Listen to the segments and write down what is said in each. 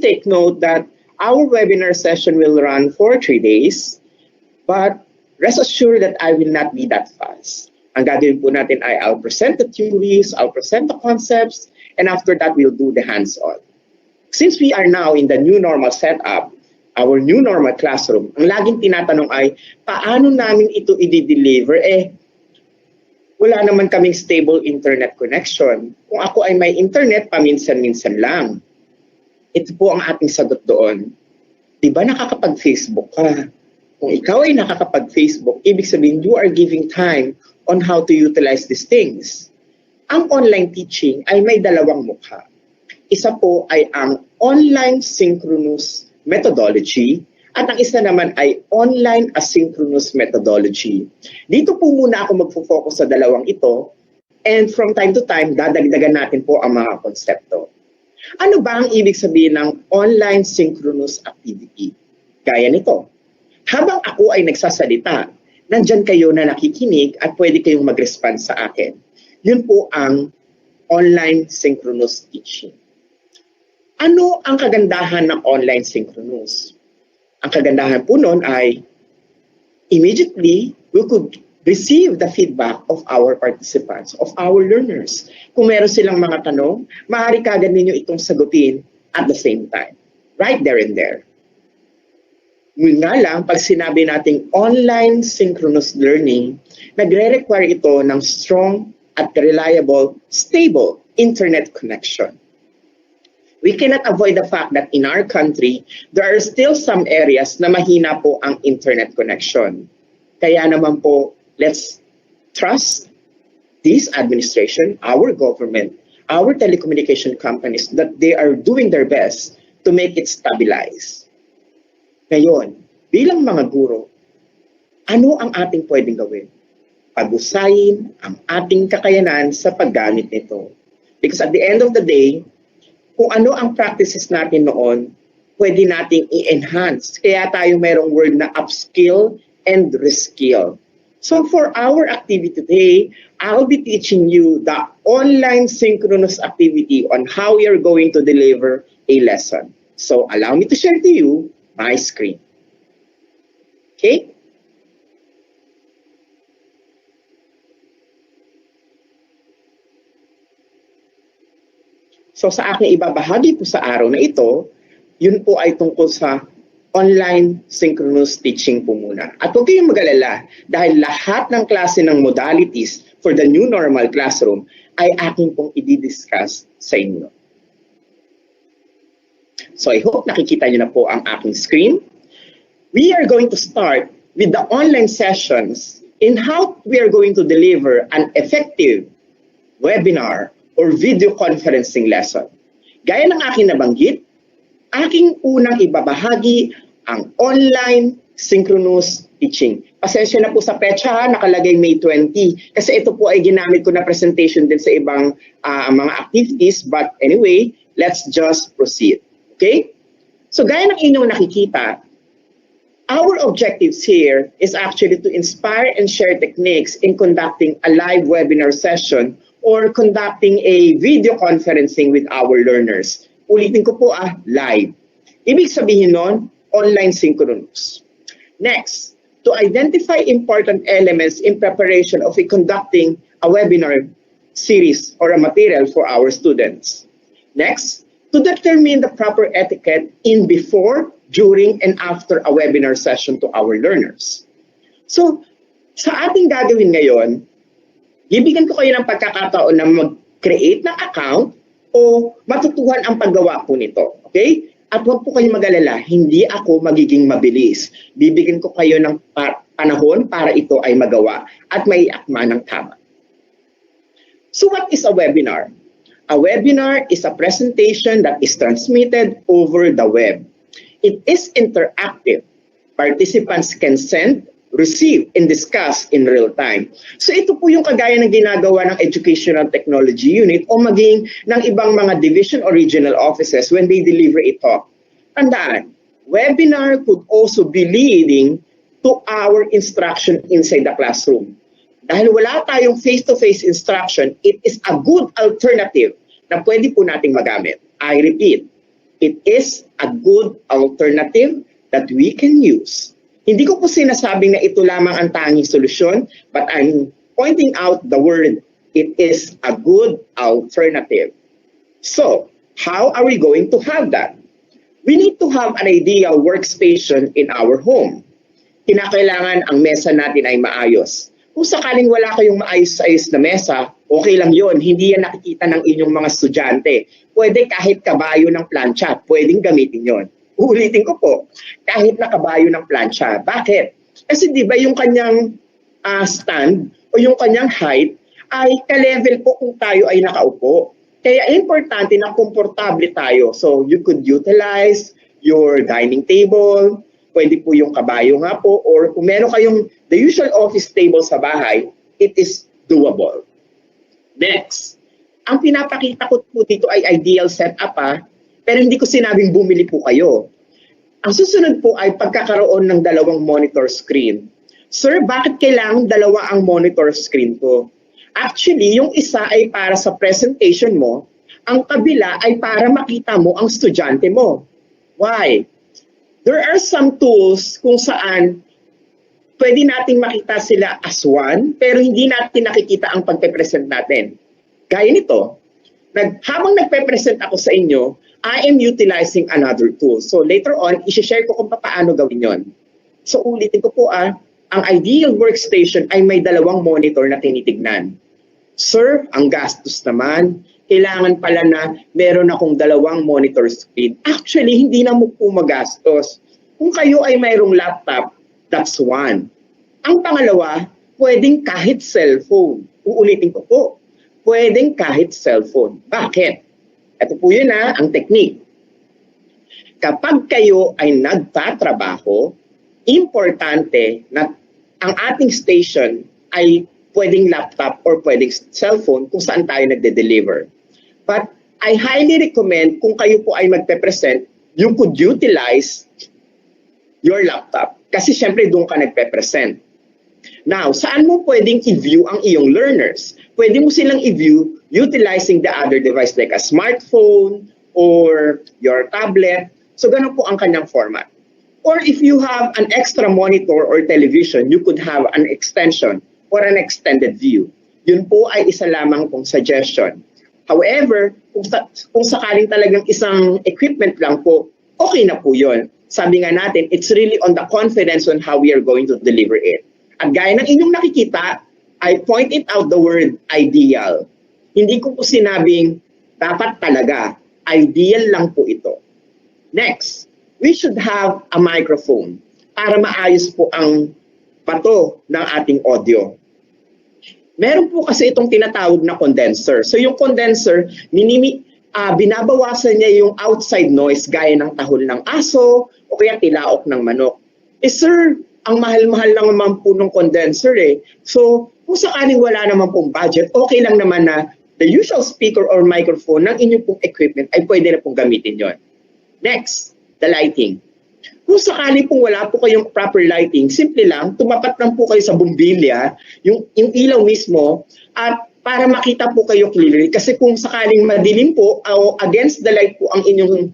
take note that our webinar session will run for 3 days, but rest assured that I will not be that fast. Ang gagawin po natin ay I'll present the theories, I'll present the concepts, and after that, we'll do the hands-on. Since we are now in the new normal setup, our new normal classroom, ang laging tinatanong ay, paano namin ito i-deliver? Wala naman kaming stable internet connection. Kung ako ay may internet, paminsan-minsan lang. Ito po ang ating sagot doon. Diba nakakapag-Facebook ka? Kung ikaw ay nakakapag-Facebook, ibig sabihin you are giving time on how to utilize these things. Ang online teaching ay may dalawang mukha. Isa po ay ang online synchronous methodology at ang isa naman ay online asynchronous methodology. Dito po muna ako magfo-focus sa dalawang ito and from time to time, dadagdagan natin po ang mga konsepto. Ano ba ang ibig sabihin ng online synchronous activity? Gaya nito. Habang ako ay nagsasalita, nandyan kayo na nakikinig at pwede kayong mag-respond sa akin. Yun po ang online synchronous teaching. Ano ang kagandahan ng online synchronous? Ang kagandahan po nun ay immediately we could receive the feedback of our participants, of our learners. Kung meron silang mga tanong, maaari kagad ninyo itong sagutin at the same time. Right there and there. Ngun nga lang, pag sinabi nating online synchronous learning, nagre-require ito ng strong at reliable, stable internet connection. We cannot avoid the fact that in our country, there are still some areas na mahina po ang internet connection. Kaya naman po, let's trust this administration, our government, our telecommunication companies, that they are doing their best to make it stabilize. Ngayon, bilang mga guro, ano ang ating pwedeng gawin? Pag-usayin ang ating kakayanan sa paggamit nito. Because at the end of the day, kung ano ang practices natin noon, pwede nating i-enhance. Kaya tayo mayroong word na upskill and reskill. So for our activity today, I'll be teaching you the online synchronous activity on how you're going to deliver a lesson. So allow me to share to you my screen. Okay? So sa aking ibabahagi po sa araw na ito, yun po ay tungkol sa online synchronous teaching po muna. At huwag kayong mag-alala dahil lahat ng klase ng modalities for the new normal classroom ay aking pong i-discuss sa inyo. So I hope nakikita niyo na po ang aking screen. We are going to start with the online sessions in how we are going to deliver an effective webinar or video conferencing lesson. Gaya ng aking nabanggit, aking unang ibabahagi ang online synchronous teaching. Pasensya na po sa petsa, nakalagay May 20, kasi ito po ay ginamit ko na presentation din sa ibang mga activities, but anyway, let's just proceed. Okay? So gaya ng inyong nakikita, our objectives here is actually to inspire and share techniques in conducting a live webinar session or conducting a video conferencing with our learners. Ulitin ko po live. Ibig sabihin nun, online synchronous. Next, to identify important elements in preparation of conducting a webinar series or a material for our students. Next, to determine the proper etiquette in before, during, and after a webinar session to our learners. So, sa ating gagawin ngayon, bibigyan ko kayo ng pagkakataon na mag-create ng account o matutuhan ang paggawa po nito. Okay? At huwag po kayo mag-alala, hindi ako magiging mabilis. Bibigyan ko kayo ng panahon para ito ay magawa at may akma ng tama. So what is a webinar? A webinar is a presentation that is transmitted over the web. It is interactive. Participants can send, receive, and discuss in real time. So ito po yung kagaya ng ginagawa ng Educational Technology Unit o maging ng ibang mga division or regional offices when they deliver a talk. Tandaan, webinar could also be leading to our instruction inside the classroom. Dahil wala tayong face-to-face instruction, it is a good alternative na pwede po nating magamit. I repeat, it is a good alternative that we can use. Hindi ko po sinasabing na ito lamang ang tanging solusyon, but I'm pointing out the word, it is a good alternative. So, how are we going to have that? We need to have an ideal workstation in our home. Kinakailangan ang mesa natin ay maayos. Kung sakaling wala kayong maayos-ayos na mesa, okay lang yon. Hindi yan nakikita ng inyong mga estudyante. Pwede kahit kabayo ng plancha, pwedeng gamitin yon. Uulitin ko po, kahit na kabayo ng plancha. Bakit? Kasi di ba yung kanyang stand o yung kanyang height ay ka-level po kung tayo ay nakaupo. Kaya importante na komportable tayo. So you could utilize your dining table, pwede po yung kabayo nga po, or kung meron kayong the usual office table sa bahay, it is doable. Next, ang pinapakita ko po dito ay ideal setup pero hindi ko sinabing bumili po kayo. Ang susunod po ay pagkakaroon ng dalawang monitor screen. Sir, bakit kailangan dalawa ang monitor screen ko? Actually, yung isa ay para sa presentation mo, ang kabila ay para makita mo ang estudyante mo. Why? There are some tools kung saan pwede nating makita sila as one, pero hindi natin nakikita ang pagpe-present natin. Gaya nito, habang nagpe-present ako sa inyo, I am utilizing another tool. So later on, isi-share ko kung paano gawin yon. So ulitin ko po ang ideal workstation ay may dalawang monitor na tinitignan. Sir, ang gastos naman, kailangan pala na meron akong dalawang monitor screen. Actually, hindi na mo po magastos. Kung kayo ay mayroong laptop, that's one. Ang pangalawa, pwedeng kahit cellphone. Uulitin ko po, pwedeng kahit cellphone. Bakit? Ito po yun ang technique. Kapag kayo ay nagtatrabaho, importante na ang ating station ay pwedeng laptop or pwedeng cellphone kung saan tayo nagde-deliver. But I highly recommend kung kayo po ay magpe-present, you could utilize your laptop. Kasi syempre doon ka nagpe-present. Now, saan mo pwedeng i-view ang iyong learners? Pwede mo silang i-view utilizing the other device like a smartphone or your tablet. So, ganun po ang kanyang format. Or if you have an extra monitor or television, you could have an extension or an extended view. Yun po ay isa lamang pong suggestion. However, kung sakaling talagang isang equipment lang po, okay na po yun. Sabi nga natin, it's really on the confidence on how we are going to deliver it. At gaya ng inyong nakikita, I pointed out the word ideal. Hindi ko po sinabing dapat talaga. Ideal lang po ito. Next, we should have a microphone para maayos po ang bato ng ating audio. Meron po kasi itong tinatawag na condenser. So yung condenser, binabawasan niya yung outside noise gaya ng tahol ng aso o kaya tilaok ng manok. Sir, ang mahal-mahal lang naman po ng condenser So, kung sakaling wala naman pong budget, okay lang naman na the usual speaker or microphone ng inyong pong equipment ay pwede na pong gamitin yon. Next, the lighting. Kung sakali pong wala po kayong proper lighting, simple lang, tumapat lang po kayo sa bumbilya, yung ilaw mismo, at para makita po kayo clearly. Kasi kung sakaling madilim po o against the light po ang inyong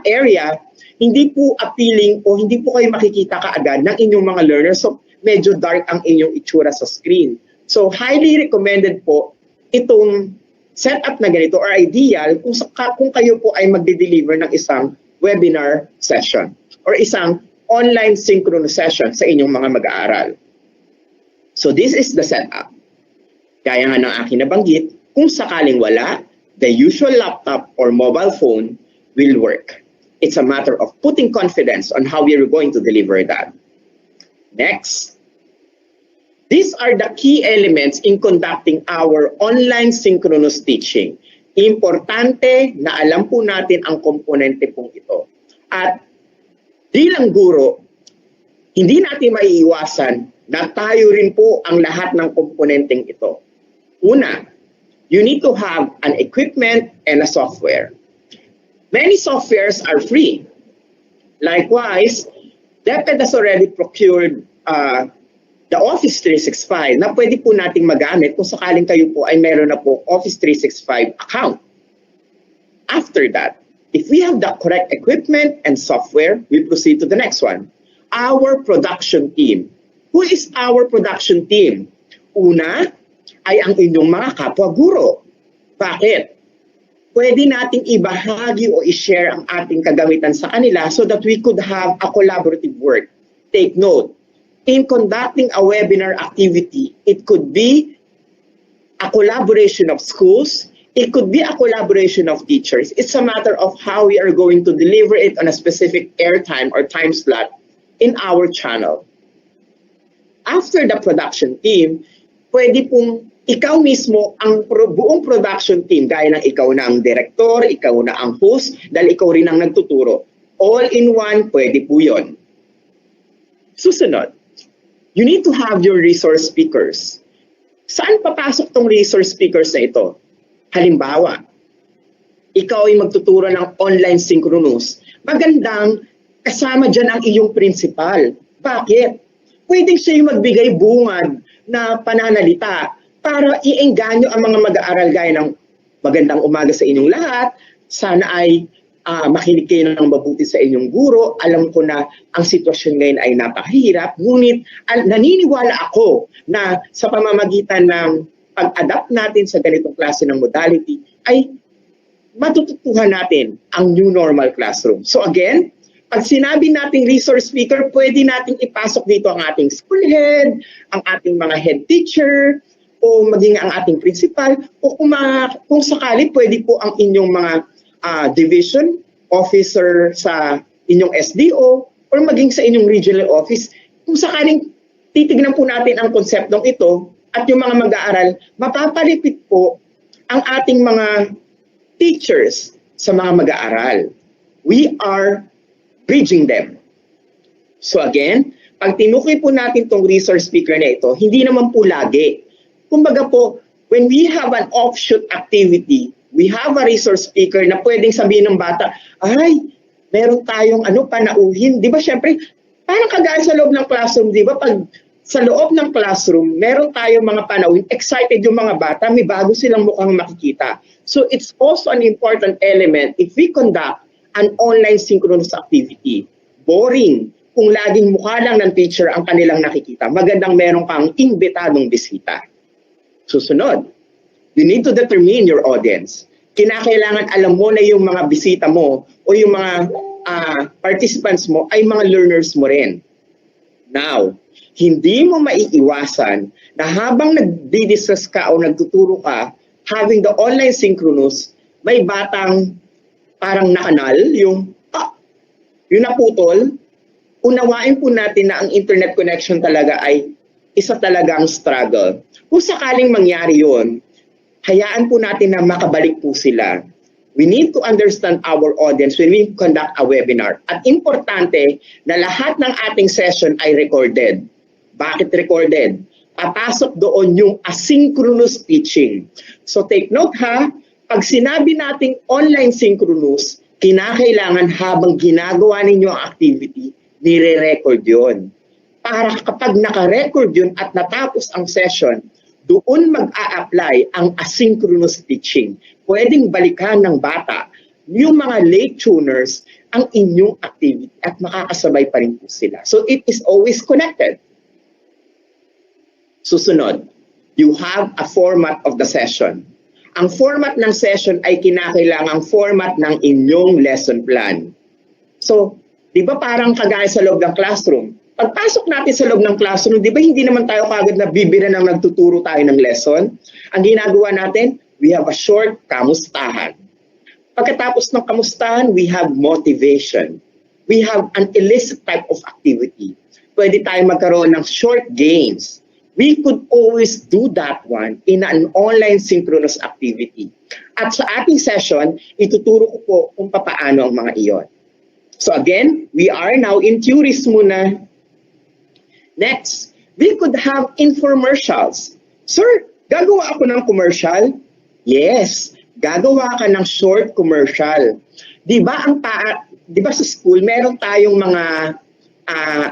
area, hindi po appealing o hindi po kayo makikita kaagad ng inyong mga learners. So, medyo dark ang inyong itsura sa screen. So, highly recommended po itong setup na ganito or ideal kung kayo po ay magde-deliver ng isang webinar session or isang online synchronous session sa inyong mga mag-aaral. So, this is the setup. Kaya nga ng aking nabanggit, kung sakaling wala, the usual laptop or mobile phone will work. It's a matter of putting confidence on how we are going to deliver that. Next. These are the key elements in conducting our online synchronous teaching. Importante na alam po natin ang komponente pong ito. At bilang guro, hindi natin maiiwasan na tayo rin po ang lahat ng komponenteng ito. Una, you need to have an equipment and a software. Many softwares are free. Likewise, DepEd has already procured the Office 365 na pwede po nating magamit kung sakaling kayo po ay meron na po Office 365 account. After that, If we have the correct equipment and software, we proceed to the next one. Our production team. Who is our production team? Una ay ang inyong mga kapwa-guro. Bakit? Pwede nating ibahagi o i-share ang ating kagamitan sa kanila so that we could have a collaborative work. Take note, in conducting a webinar activity, it could be a collaboration of schools, it could be a collaboration of teachers. It's a matter of how we are going to deliver it on a specific airtime or time slot in our channel. After the production team, pwede pong ikaw mismo ang buong production team, gaya ng ikaw na ang director, ikaw na ang host, dahil ikaw rin ang nagtuturo. All in one, pwede po yun. Susunod, you need to have your resource speakers. Saan papasok tong resource speakers na ito? Halimbawa, ikaw ay magtuturo ng online synchronous. Magandang kasama dyan ang iyong principal. Bakit? Pwedeng siya yung magbigay bungad na pananalita para i-engganyo ang mga mag-aaral gaya ng magandang umaga sa inyong lahat. Sana ay makinig kayo ng mabuti sa inyong guro. Alam ko na ang sitwasyon ngayon ay napakahirap. Ngunit naniniwala ako na sa pamamagitan ng pag-adapt natin sa ganitong klase ng modality ay matututuhan natin ang new normal classroom. So again, pag sinabi nating resource speaker, pwede nating ipasok dito ang ating school head, ang ating mga head teacher, o maging ang ating principal, o kung sakali, pwede po ang inyong mga division officer sa inyong SDO, or maging sa inyong regional office. Kung sakaling titignan po natin ang konseptong ito, at yung mga mag-aaral, mapapalipit po ang ating mga teachers sa mga mag-aaral. We are bridging them. So again, pag tinukoy po natin tong resource speaker na ito, hindi naman po lagi. Kumbaga po, when we have an offshoot activity, we have a resource speaker na pwedeng sabihin ng bata, ay, meron tayong panauhin. Di ba, syempre, parang kagaya sa loob ng classroom, di ba, pag sa loob ng classroom, meron tayong mga panauhin, excited yung mga bata, may bago silang mukhang makikita. So it's also an important element if we conduct an online synchronous activity. Boring kung laging mukha lang ng teacher ang kanilang nakikita. Magandang meron kang imbitadong bisita. Susunod, you need to determine your audience. Kinakailangan alam mo na yung mga bisita mo o yung mga participants mo ay mga learners mo rin. Now, hindi mo maiiwasan na habang nagdi-discuss ka o nagtuturo ka, having the online synchronous, may batang parang nakanal, yung naputol. Unawain po natin na ang internet connection talaga ay isa talagang struggle. Kung sakaling mangyari yun, hayaan po natin na makabalik po sila. We need to understand our audience when we conduct a webinar. At importante na lahat ng ating session ay recorded. Bakit recorded? Papasok doon yung asynchronous teaching. So take note ha, pag sinabi nating online synchronous, kinakailangan habang ginagawa ninyo ang activity, nire-record yun. Para kapag naka-record yun at natapos ang session, doon mag-a-apply ang asynchronous teaching. Pwedeng balikan ng bata yung mga late tuners ang inyong activity at makakasabay pa rin po sila. So it is always connected. Susunod, you have a format of the session. Ang format ng session ay kinakailangang format ng inyong lesson plan. So, di ba parang kagaya sa loob ng classroom? Pagpasok natin sa loob ng classroom, di ba hindi naman tayo kagad na bibira ng nagtuturo tayo ng lesson? Ang ginagawa natin, we have a short kamustahan. Pagkatapos ng kamustahan, we have motivation. We have an illicit type of activity. Pwede tayo magkaroon ng short games. We could always do that one in an online synchronous activity. At sa ating session, ituturo ko po kung paano ang mga iyon. So again, we are now in theories muna. Next, we could have infomercials. Sir, gagawa ako ng commercial? Yes, gagawa ka ng short commercial. Di ba sa school, meron tayong mga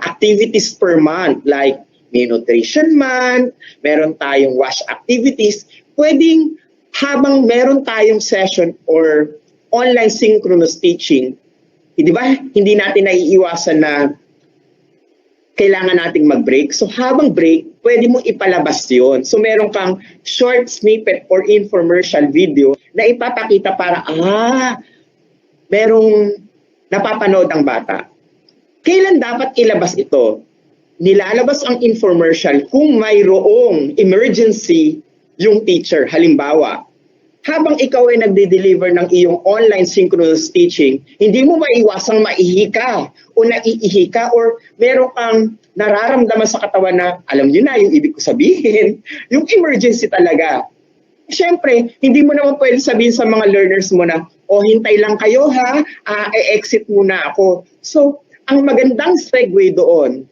activities per month like may nutrition month, meron tayong wash activities. Pwedeng habang meron tayong session or online synchronous teaching, di ba, hindi natin naiiwasan na kailangan nating mag-break. So habang break, pwede mong ipalabas yon. So meron kang short snippet or infomercial video na ipapakita para, merong napapanood ang bata. Kailan dapat ilabas ito? Nilalabas ang infomercial kung mayroong emergency yung teacher. Halimbawa, habang ikaw ay nagde-deliver ng iyong online synchronous teaching, hindi mo maiwasang maihi ka o naiihi ka or meron kang nararamdaman sa katawan na, alam niyo na yung ibig ko sabihin, yung emergency talaga. Siyempre, hindi mo naman pwede sabihin sa mga learners mo na, hintay lang kayo ha, exit muna ako. So, ang magandang segue doon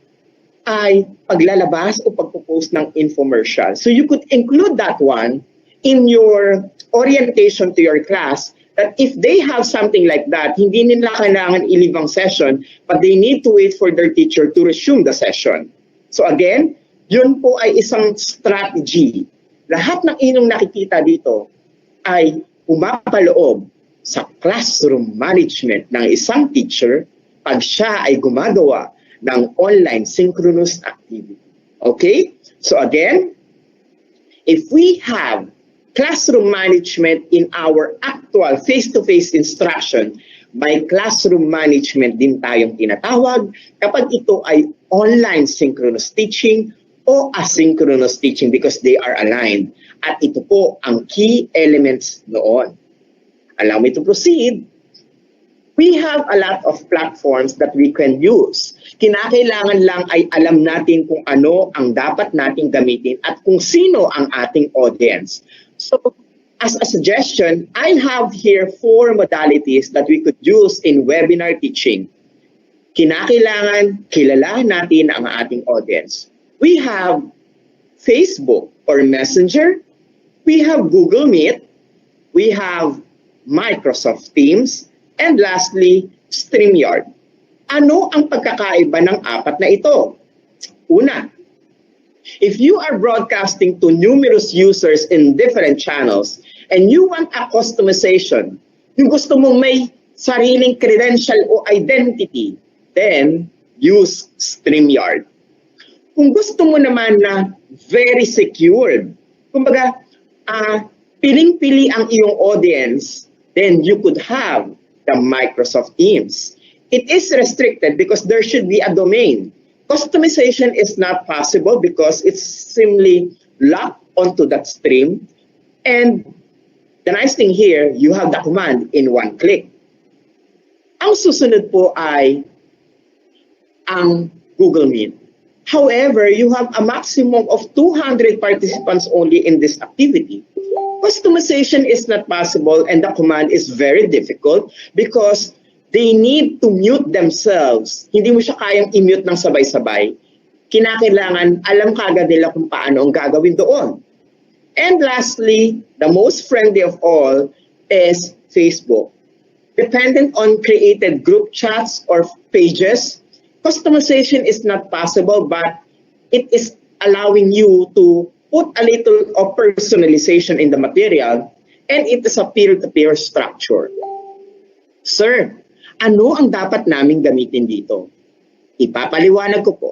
ay paglalabas o pagpo-post ng infomercial. So you could include that one in your orientation to your class, that if they have something like that, hindi nila kailangan i-leave ang session, but they need to wait for their teacher to resume the session. So again, yun po ay isang strategy. Lahat ng inyong nakikita dito ay pumapaloob sa classroom management ng isang teacher pag siya ay gumagawa ng online synchronous activity. Okay? So again, if we have classroom management in our actual face-to-face instruction, by classroom management din tayong tinatawag kapag ito ay online synchronous teaching o asynchronous teaching because they are aligned. At ito po ang key elements noon. Allow me to proceed. We have a lot of platforms that we can use. Kinakailangan lang ay alam natin kung ano ang dapat nating gamitin at kung sino ang ating audience. So, as a suggestion, I have here 4 modalities that we could use in webinar teaching. Kinakailangan kilalanin natin ang ating audience. We have Facebook or Messenger. We have Google Meet. We have Microsoft Teams. And lastly, StreamYard. Ano ang pagkakaiba ng 4 na ito? Una, if you are broadcasting to numerous users in different channels and you want a customization, yung gusto mong may sariling credential o identity, then use StreamYard. Kung gusto mo naman na very secured, kumbaga, piling-pili ang iyong audience, then you could have the Microsoft Teams. It is restricted because there should be a domain. Customization is not possible because it's simply locked onto that stream. And the nice thing here, you have the command in one click. Ang susunod po ay ang Google Meet. However, you have a maximum of 200 participants only in this activity. Customization is not possible and the command is very difficult because they need to mute themselves. Hindi mo siya kayang i-mute ng sabay-sabay. Kinakailangan alam kaagad nila kung paano ang gagawin doon. And lastly, the most friendly of all is Facebook. Dependent on created group chats or pages, customization is not possible, but it is allowing you to put a little of personalization in the material, and it is a peer-to-peer structure. Sir, ano ang dapat naming gamitin dito? Ipapaliwanag ko po.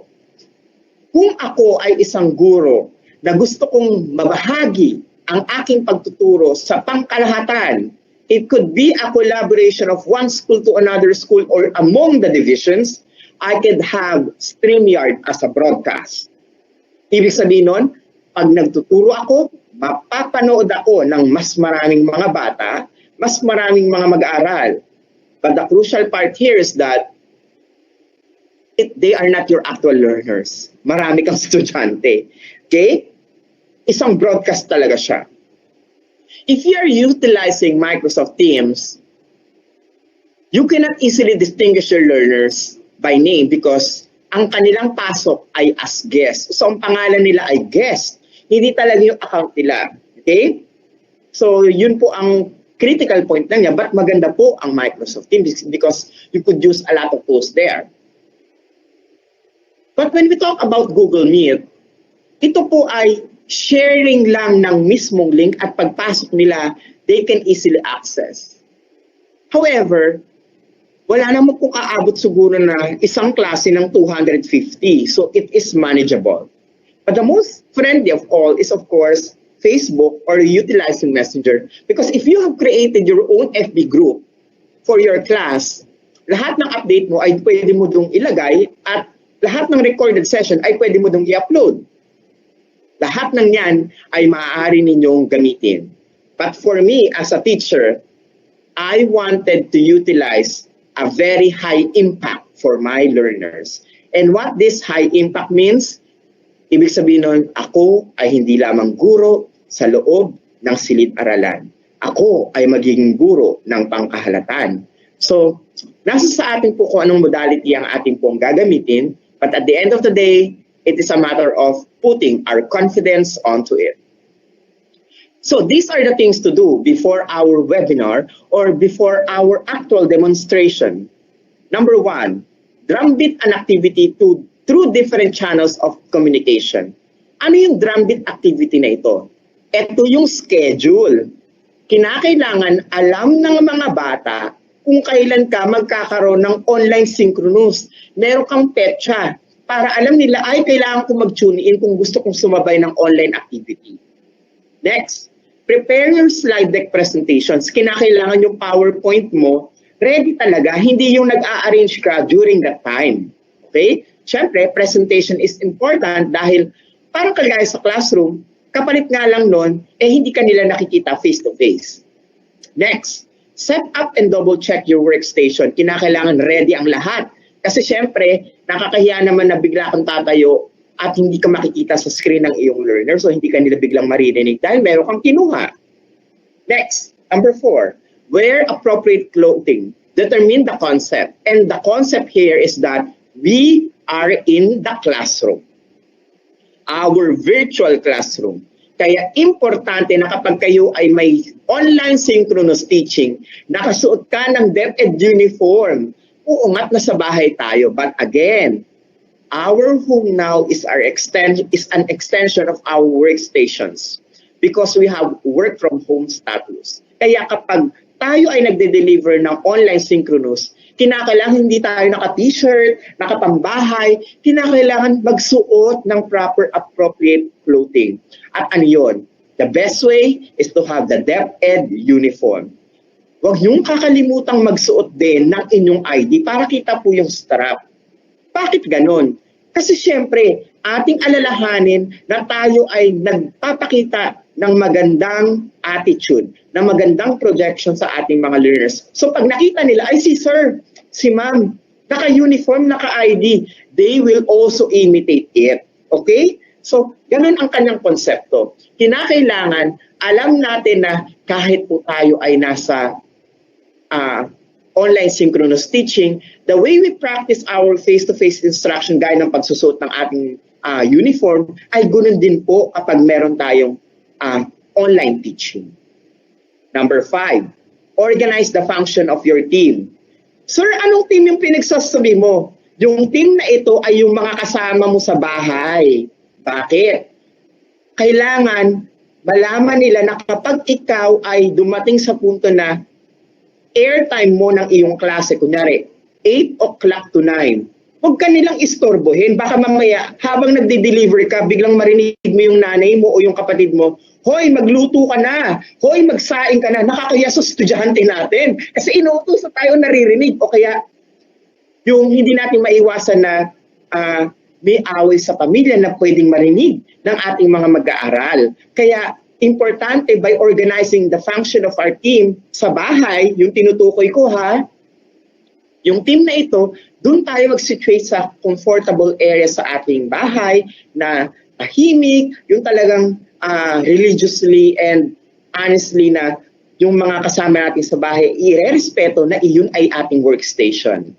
Kung ako ay isang guro na gusto kong mabahagi ang aking pagtuturo sa pangkalahatan, it could be a collaboration of one school to another school or among the divisions, I could have StreamYard as a broadcast. Ibig sabihin nun, pag nagtuturo ako, mapapanood ako ng mas maraming mga bata, mas maraming mga mag-aaral. But the crucial part here is that they are not your actual learners. Marami kang estudyante. Okay? Isang broadcast talaga siya. If you are utilizing Microsoft Teams, you cannot easily distinguish your learners by name because ang kanilang pasok ay as guest. So, ang pangalan nila ay guest. Hindi talaga yung account nila. Okay? So, yun po ang critical point lang niya. But maganda po ang Microsoft Teams because you could use a lot of tools there. But when we talk about Google Meet, ito po ay sharing lang ng mismong link at pagpasok nila, they can easily access. However, wala naman po kaabot siguro na isang klase ng 250. So it is manageable. But the most friendly of all is of course Facebook or utilizing Messenger. Because if you have created your own FB group for your class, lahat ng update mo ay pwede mo dong ilagay at lahat ng recorded session ay pwede mo dong i-upload. Lahat ng yan ay maaari ninyong gamitin. But for me as a teacher, I wanted to utilize a very high impact for my learners. And what this high impact means, ibig sabihin nun, ako ay hindi lamang guro sa loob ng silid-aralan. Ako ay magiging guro ng pangkahalatan. So, nasa sa atin po kung anong modality ang ating pong gagamitin, but at the end of the day, it is a matter of putting our confidence onto it. So these are the things to do before our webinar or before our actual demonstration. Number one, drumbeat an activity through different channels of communication. Ano yung drumbeat activity na ito? Ito yung schedule. Kinakailangan alam ng mga bata kung kailan ka magkakaroon ng online synchronous. Meron kang petsa para alam nila ay kailangan ko mag-tune in kung gusto kong sumabay ng online activity. Next, prepare your slide deck presentations. Kinakailangan yung PowerPoint mo ready talaga, hindi yung nag-a-arrange ka during that time. Okay? Siyempre, presentation is important dahil parang kagaya sa classroom, kapalit nga lang nun, hindi ka nila nakikita face-to-face. Next, set up and double-check your workstation. Kinakailangan ready ang lahat. Kasi siyempre, nakakahiya naman na bigla kang tatayo at hindi ka makikita sa screen ng iyong learner, so hindi ka nila biglang maririnig dahil meron kang kinuha. Next, number 4, wear appropriate clothing. Determine the concept. And the concept here is that we are in the classroom. Our virtual classroom. Kaya importante na kapag kayo ay may online synchronous teaching, nakasuot ka ng DepEd uniform. Oo nga't nasa bahay tayo. But again, our home now is an extension of our workstations because we have work from home status. Kaya kapag tayo ay nagde-deliver ng online synchronous, kinakailangan hindi tayo naka-t-shirt, nakapambahay, kinakailangan magsuot ng proper appropriate clothing. At ano yun? The best way is to have the DepEd uniform. Huwag niyong kakalimutang magsuot din ng inyong ID para kita po yung strap. Bakit ganon? Kasi siyempre, ating alalahanin na tayo ay nagpapakita ng magandang attitude, ng magandang projection sa ating mga learners. So pag nakita nila, ay si sir, si ma'am, naka-uniform, naka-ID, they will also imitate it. Okay? So, ganun ang kanyang konsepto. Kinakailangan, alam natin na kahit po tayo ay nasa online synchronous teaching, the way we practice our face-to-face instruction gaya ng pagsusot ng ating uniform, ay ganun din po kapag meron tayong online teaching. Number 5, organize the function of your team. Sir, anong team yung pinagsasabi mo? Yung team na ito ay yung mga kasama mo sa bahay. Bakit? Kailangan malaman nila na kapag ikaw ay dumating sa punto na airtime mo ng iyong klase, kunyari, 8 o'clock to 9, huwag ka nilang istorbohin. Baka mamaya, habang nagde-deliver ka, biglang marinig mo yung nanay mo o yung kapatid mo, hoy, magluto ka na. Hoy, magsaing ka na. Nakakaya sa estudyante natin. Kasi inuutos na tayo naririnig. O kaya, yung hindi natin maiwasan na may away sa pamilya na pwedeng marinig ng ating mga mag-aaral. Kaya, importante by organizing the function of our team sa bahay, yung tinutukoy ko yung team na ito, doon tayo mag-situate sa comfortable area sa ating bahay na tahimik, yung talagang religiously and honestly na yung mga kasama natin sa bahay, i-respeto na iyon ay ating workstation.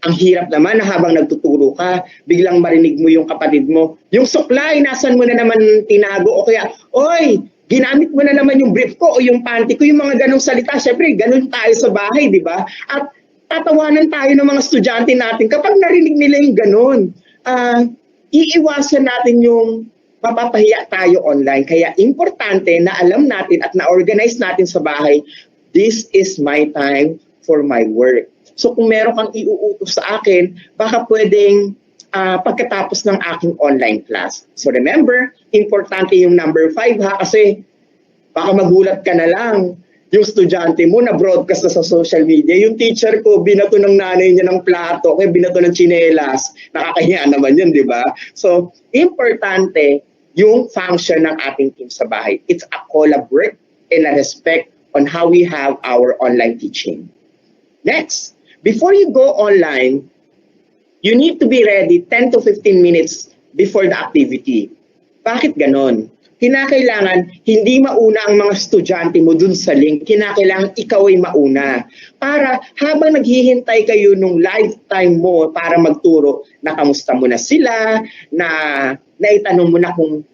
Ang hirap naman na habang nagtuturo ka, biglang marinig mo yung kapatid mo, yung suklay, nasan mo na naman tinago o kaya, oy, ginamit mo na naman yung brief ko o yung panty ko, yung mga ganong salita. Syempre, ganon tayo sa bahay, di ba? At tatawanan tayo ng mga estudyante natin kapag narinig nila yung ganon. Iiwasan natin yung mapapahiya tayo online. Kaya importante na alam natin at na-organize natin sa bahay, this is my time for my work. So kung meron kang iuutos sa akin, baka pwedeng pagkatapos ng aking online class. So remember, importante yung number 5 ha, kasi baka magulat ka na lang. Yung estudyante mo na broadcast na sa social media, yung teacher ko, binato ng nanay niya ng plato, kaya binato ng tsinelas. Nakakahiya naman yun, di ba? So, importante yung function ng ating team sa bahay. It's a collaborate and a respect on how we have our online teaching. Next, before you go online, you need to be ready 10 to 15 minutes before the activity. Bakit ganon? Kinakailangan hindi mauna ang mga estudyante mo dun sa link. Kinakailangan ikaw ay mauna. Para habang naghihintay kayo nung lifetime mo para magturo, na kamusta mo na sila, na naitanong mo na kung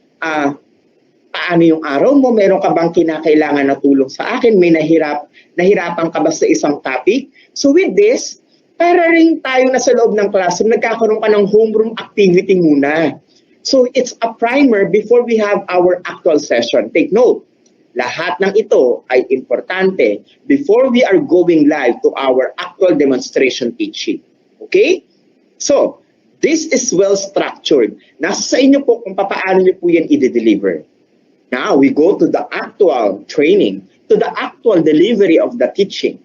paano yung araw mo, meron ka bang kinakailangan na tulong sa akin, may nahirapan ka ba sa isang topic. So with this, para rin tayo na sa loob ng classroom, nagkakaroon ka ng homeroom activity muna. So it's a primer before we have our actual session. Take note, lahat ng ito ay importante before we are going live to our actual demonstration teaching. Okay? So, this is well structured. Nasa sa inyo po kung paano niyo po yan i-deliver. Now, we go to the actual training, to the actual delivery of the teaching.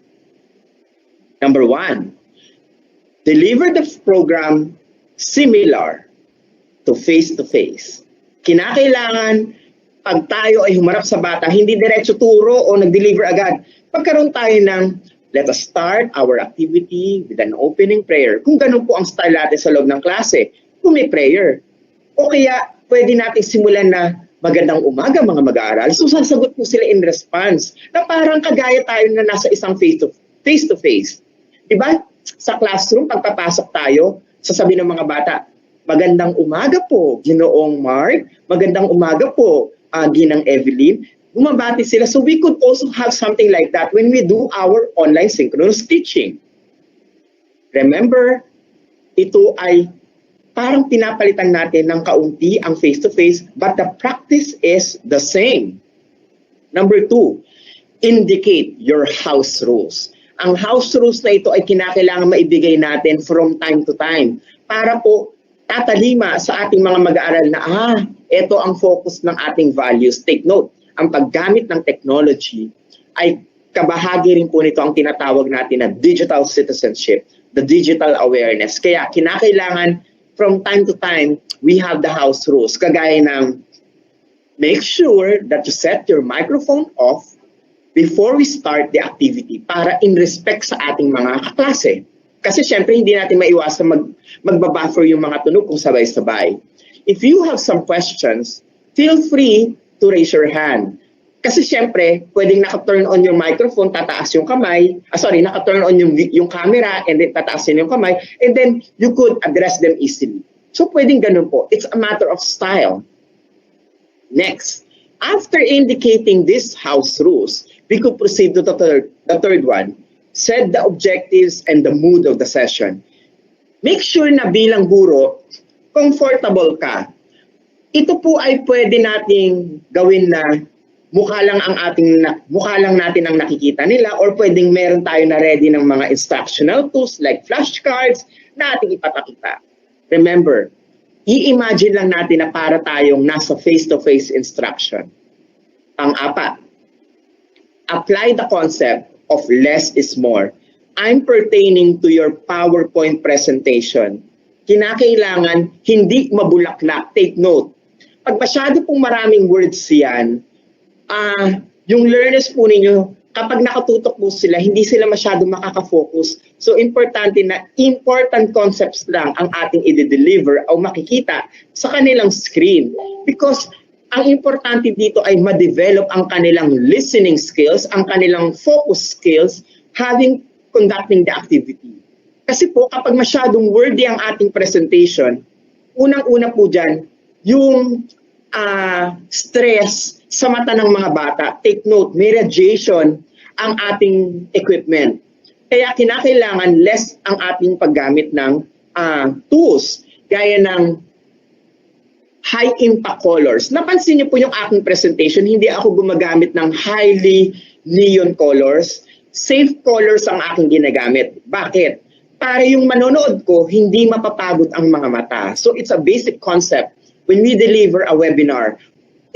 Number 1, deliver the program similar to face-to-face. Kinakailangan, pag tayo ay humarap sa bata, hindi diretso turo o nag-deliver agad. Pagkaroon tayo ng, let us start our activity with an opening prayer. Kung ganun po ang style natin sa loob ng klase, kung may prayer. O kaya, pwede natin simulan na, magandang umaga mga mag-aaral. So, sasagot po sila in response na parang kagaya tayo na nasa isang face-to-face. Diba? Sa classroom, pagpapasok tayo, sasabihin ng mga bata, magandang umaga po, Ginoong Mark. Magandang umaga po, Ginang Evelyn. Bumabati sila. So we could also have something like that when we do our online synchronous teaching. Remember, ito ay parang pinapalitan natin ng kaunti ang face-to-face, but the practice is the same. Number 2, indicate your house rules. Ang house rules na ito ay kinakailangan maibigay natin from time to time para po tatalima sa ating mga mag-aaral na, ito ang focus ng ating values. Take note, ang paggamit ng technology ay kabahagi rin po nito ang tinatawag natin na digital citizenship, the digital awareness. Kaya kinakailangan from time to time, we have the house rules. Kagaya ng, make sure that you set your microphone off before we start the activity para in respect sa ating mga kaklase. Kasi syempre hindi natin maiwasan magbabuffer yung mga tunog kung sabay-sabay. If you have some questions, feel free to raise your hand. Kasi syempre, pwedeng naka-turn on yung microphone, tataas yung kamay. Naka-turn on yung camera and then tataas yung kamay. And then you could address them easily. So pwedeng ganun po. It's a matter of style. Next, after indicating these house rules, we could proceed to the third one. Set the objectives and the mood of the session. Make sure na bilang guro, comfortable ka. Ito po ay pwede nating gawin na mukha lang natin ang nakikita nila, or pwedeng meron tayo na ready ng mga instructional tools like flashcards na ating ipapakita. Remember, i-imagine lang natin na para tayong nasa face-to-face instruction. Pang-apat, apply the concept of less is more. I'm pertaining to your PowerPoint presentation. Kinakailangan hindi mabulaklak. Take note. Pag masyado pong maraming words yan, yung learners po ninyo, kapag nakatutok po sila, hindi sila masyado makaka-focus. So importante na important concepts lang ang ating i-deliver o makikita sa kanilang screen. Because ang importante dito ay ma-develop ang kanilang listening skills, ang kanilang focus skills, conducting the activity. Kasi po, kapag masyadong wordy ang ating presentation, unang-una po dyan, yung stress sa mata ng mga bata. Take note, may radiation ang ating equipment. Kaya kinakailangan less ang ating paggamit ng tools, gaya ng high impact colors. Napansin niyo po yung aking presentation, hindi ako gumagamit ng highly neon colors. safe colors ang aking ginagamit. Bakit? Para yung manonood ko, hindi mapapagod ang mga mata. So it's a basic concept when we deliver a webinar.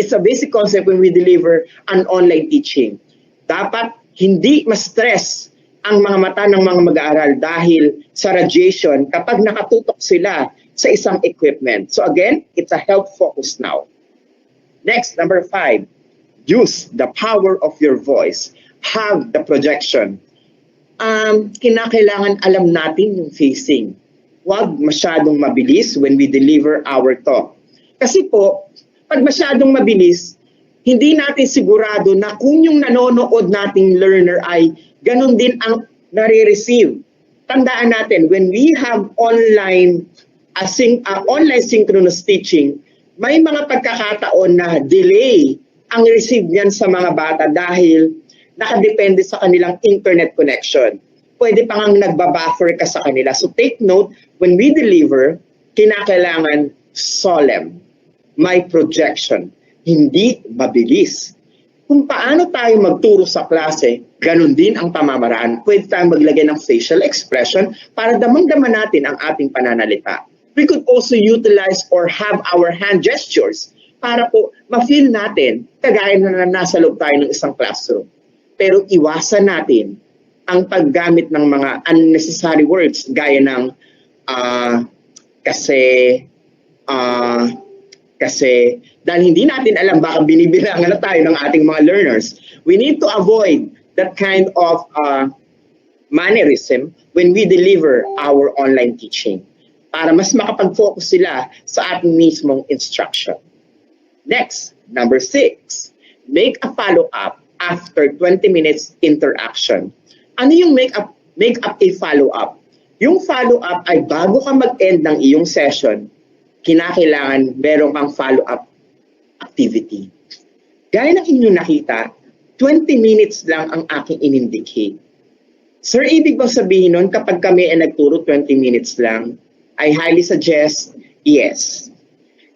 It's a basic concept when we deliver an online teaching. Dapat hindi ma-stress ang mga mata ng mga mag-aaral dahil sa radiation kapag nakatutok sila sa isang equipment. So again, it's a health focus now. Next, number 5, use the power of your voice. Have the projection. Kinakailangan alam natin yung facing. Huwag masyadong mabilis when we deliver our talk. Kasi po, pag masyadong mabilis, hindi natin sigurado na kung yung nanonood nating learner ay ganun din ang nare-receive. Tandaan natin, when we have online synchronous teaching, may mga pagkakataon na delay ang receive niyan sa mga bata dahil nakadepende sa kanilang internet connection. Pwede pa ngang nagbabuffer ka sa kanila. So take note, when we deliver, kinakailangan solemn, may projection, hindi mabilis. Kung paano tayo magturo sa klase, ganun din ang pamamaraan. Pwede tayong maglagay ng facial expression para damang-dama natin ang ating pananalita. We could also utilize or have our hand gestures para po ma-feel natin kagaya na nasa loob tayo ng isang classroom. Pero iwasan natin ang paggamit ng mga unnecessary words gaya ng kasi dahil hindi natin alam baka binibilangan na tayo ng ating mga learners. We need to avoid that kind of mannerism when we deliver our online teaching para mas makapag-focus sila sa ating mismong instruction. Next, number 6, make a follow-up after 20 minutes interaction. Ano yung make up a follow-up? Yung follow-up ay bago ka mag-end ng iyong session, kinakailangan meron kang follow-up activity. Gaya ng inyong nakita, 20 minutes lang ang aking in-indicate. Sir, ibig bang sabihin nun kapag kami ay nagturo 20 minutes lang, I highly suggest, yes.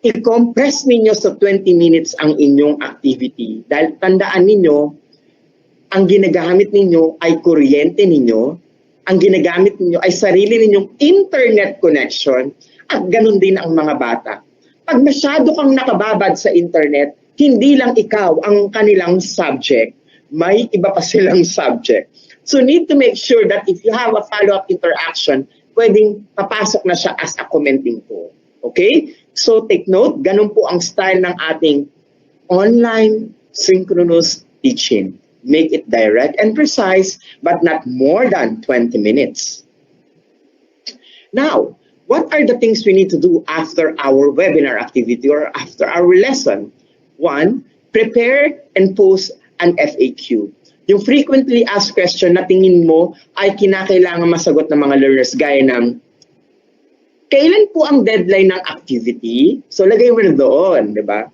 I-compress ninyo sa 20 minutes ang inyong activity. Dahil tandaan ninyo, ang ginagamit ninyo ay kuryente ninyo, ang ginagamit ninyo ay sarili ninyong internet connection, at ganun din ang mga bata. Pag masyado kang nakababad sa internet, hindi lang ikaw ang kanilang subject, may iba pa silang subject. So need to make sure that if you have a follow-up interaction, pwedeng papasok na siya as a commenting tool. Okay? So take note, ganun po ang style ng ating online synchronous teaching. Make it direct and precise, but not more than 20 minutes. Now, what are the things we need to do after our webinar activity or after our lesson? 1, prepare and post an FAQ. Yung frequently asked question na tingin mo ay kinakailangan masagot ng mga learners gaya ng, kailan po ang deadline ng activity? So lagay mo na doon, di ba?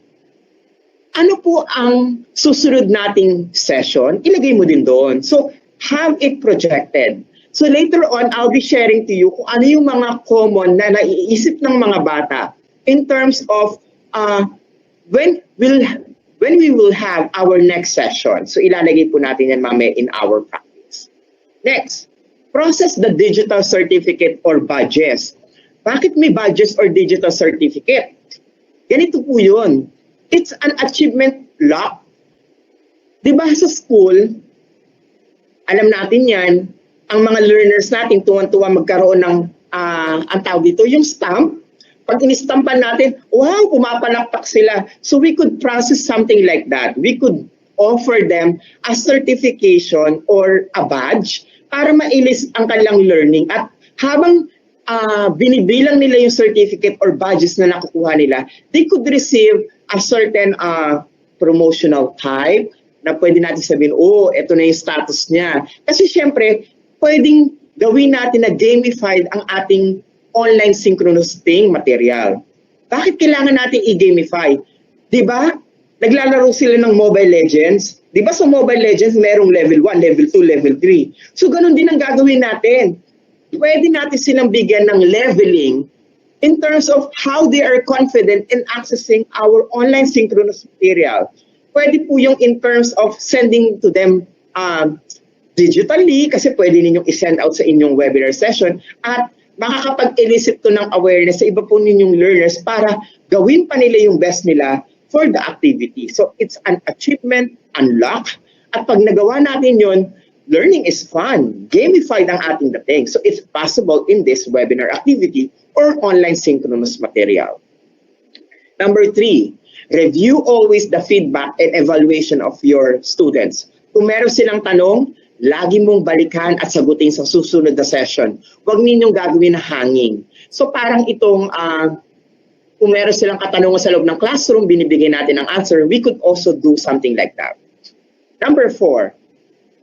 Ano po ang susunod nating session? Ilagay mo din doon. So have it projected. So later on, I'll be sharing to you kung ano yung mga common na naiisip ng mga bata in terms of when we will have our next session. So ilalagay po natin yan mamaya in our practice. Next, process the digital certificate or badges. Bakit may badges or digital certificate? Ganito po yun. It's an achievement lock. Diba sa school, alam natin yan, ang mga learners natin tuwan-tuwa magkaroon ng, ang tawag dito, yung stamp. Pag inistampan natin, wow, pumapalakpak sila. So we could process something like that. We could offer them a certification or a badge para mailis ang kanilang learning. At habang binibilang nila yung certificate or badges na nakukuha nila, they could receive a certain promotional type na pwede natin sabihin, oh, eto na yung status niya. Kasi syempre, pwedeng gawin natin na gamified ang ating online synchronous thing material. Bakit kailangan natin i-gamify? Diba? Naglalaro sila ng Mobile Legends. Diba sa Mobile Legends, merong level 1, level 2, level 3. So ganun din ang gagawin natin. Pwede natin silang bigyan ng leveling in terms of how they are confident in accessing our online synchronous material. Pwede po yung in terms of sending to them digitally kasi pwede ninyong i-send out sa inyong webinar session at makakapag-elicit to ng awareness sa iba po ninyong learners para gawin pa nila yung best nila for the activity. So it's an achievement, unlock, at pag nagawa natin yun, learning is fun. Gamified ang ating dating. So it's possible in this webinar activity or online synchronous material. Number 3, review always the feedback and evaluation of your students. Kung meron silang tanong, lagi mong balikan at sagutin sa susunod na session. Huwag ninyong gagawin na hanging. So parang itong, kung meron silang katanungan sa loob ng classroom, binibigyan natin ang answer, we could also do something like that. Number 4,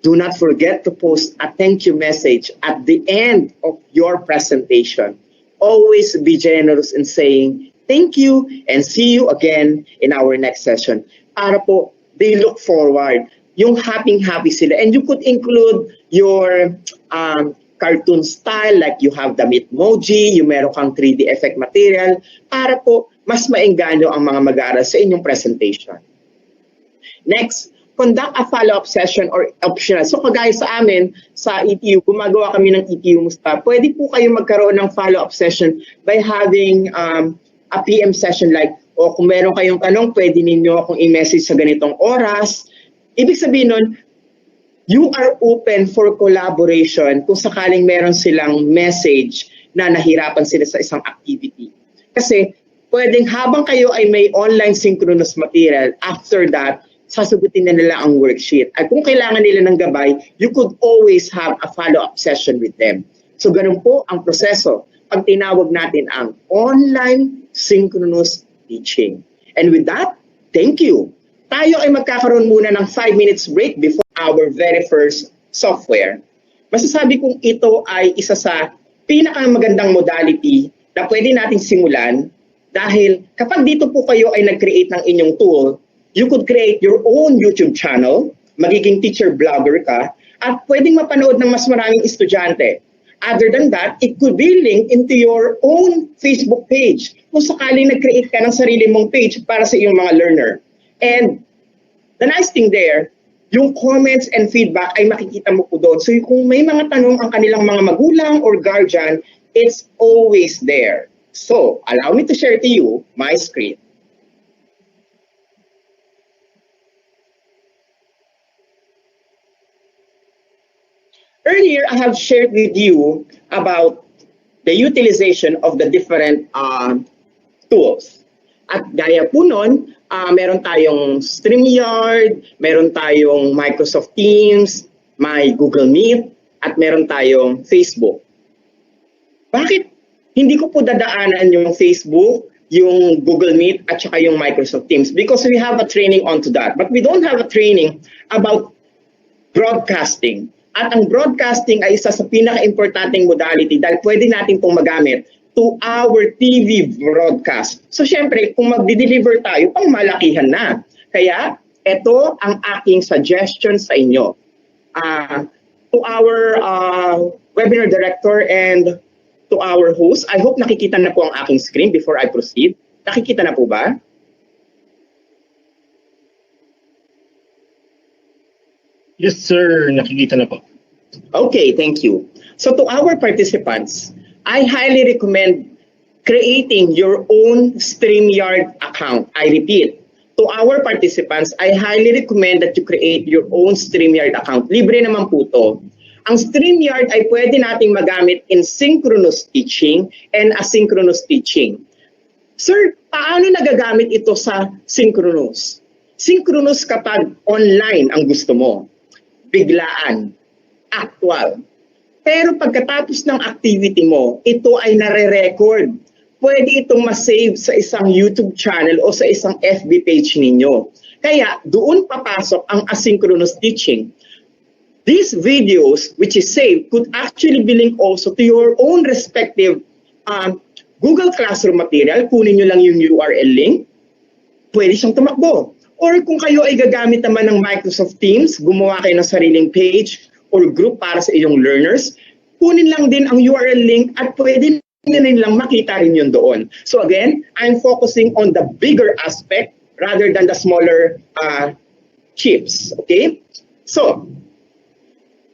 do not forget to post a thank you message at the end of your presentation. Always be generous in saying thank you and see you again in our next session. Para po, they look forward. Yung happy sila. And you could include your cartoon style, like you have the Bitmoji, yung meron kang 3D effect material, para po mas maengganyo ang mga mag-aaral sa inyong presentation. Next, conduct a follow-up session or optional. So kagaya sa amin, sa ETU, gumagawa kami ng ETU Musta, pwede po kayo magkaroon ng follow-up session by having a PM session like, o kung meron kayong tanong, pwede ninyo akong i-message sa ganitong oras. Ibig sabihin nun, you are open for collaboration kung sakaling meron silang message na nahirapan sila sa isang activity. Kasi pwedeng habang kayo ay may online synchronous material, after that, sasagutin na nila ang worksheet. At kung kailangan nila ng gabay, you could always have a follow-up session with them. So ganun po ang proseso pag tinawag natin ang online synchronous teaching. And with that, thank you. Tayo ay magkakaroon muna ng 5 minutes break before our very first software. Masasabi kong ito ay isa sa pinakamagandang modality na pwede nating simulan dahil kapag dito po kayo ay nag-create ng inyong tool, you could create your own YouTube channel, magiging teacher blogger ka, at pwedeng mapanood ng mas maraming estudyante. Other than that, it could be linked into your own Facebook page kung sakaling nag-create ka ng sarili mong page para sa iyong mga learner. And the nice thing there, yung comments and feedback ay makikita mo po doon. So kung may mga tanong ang kanilang mga magulang or guardian, it's always there. So allow me to share to you my screen. Earlier, I have shared with you about the utilization of the different tools. At gaya po nun, meron tayong StreamYard, meron tayong Microsoft Teams, may Google Meet, at meron tayong Facebook. Bakit hindi ko po dadaanan yung Facebook, yung Google Meet, at saka yung Microsoft Teams? Because we have a training onto that. But we don't have a training about broadcasting. At ang broadcasting ay isa sa pinaka-importanting modality dahil pwede natin pong magamit to our TV broadcast. So syempre, kung magdi-deliver tayo, pang malakihan na. Kaya, ito ang aking suggestion sa inyo. To our webinar director and to our host, I hope nakikita na po ang aking screen before I proceed. Nakikita na po ba? Yes, sir. Nakikita na po. Okay, thank you. So to our participants, I highly recommend creating your own StreamYard account. I repeat, to our participants, I highly recommend that you create your own StreamYard account. Libre naman po to. Ang StreamYard ay pwede nating magamit in synchronous teaching and asynchronous teaching. Sir, paano nagagamit ito sa synchronous? Synchronous kapag online ang gusto mo. Biglaan, actual. Pero pagkatapos ng activity mo, ito ay nare-record. Pwede itong ma-save sa isang YouTube channel o sa isang FB page ninyo. Kaya doon papasok ang asynchronous teaching. These videos, which is saved, could actually be linked also to your own respective Google Classroom material. Kunin nyo lang yung URL link. Pwede siyang tumakbo. Or kung kayo ay gagamit naman ng Microsoft Teams, gumawa kayo ng sariling page or group para sa iyong learners, kunin lang din ang URL link at pwede na nilang makita rin yun doon. So again, I'm focusing on the bigger aspect rather than the smaller chips. Okay? So,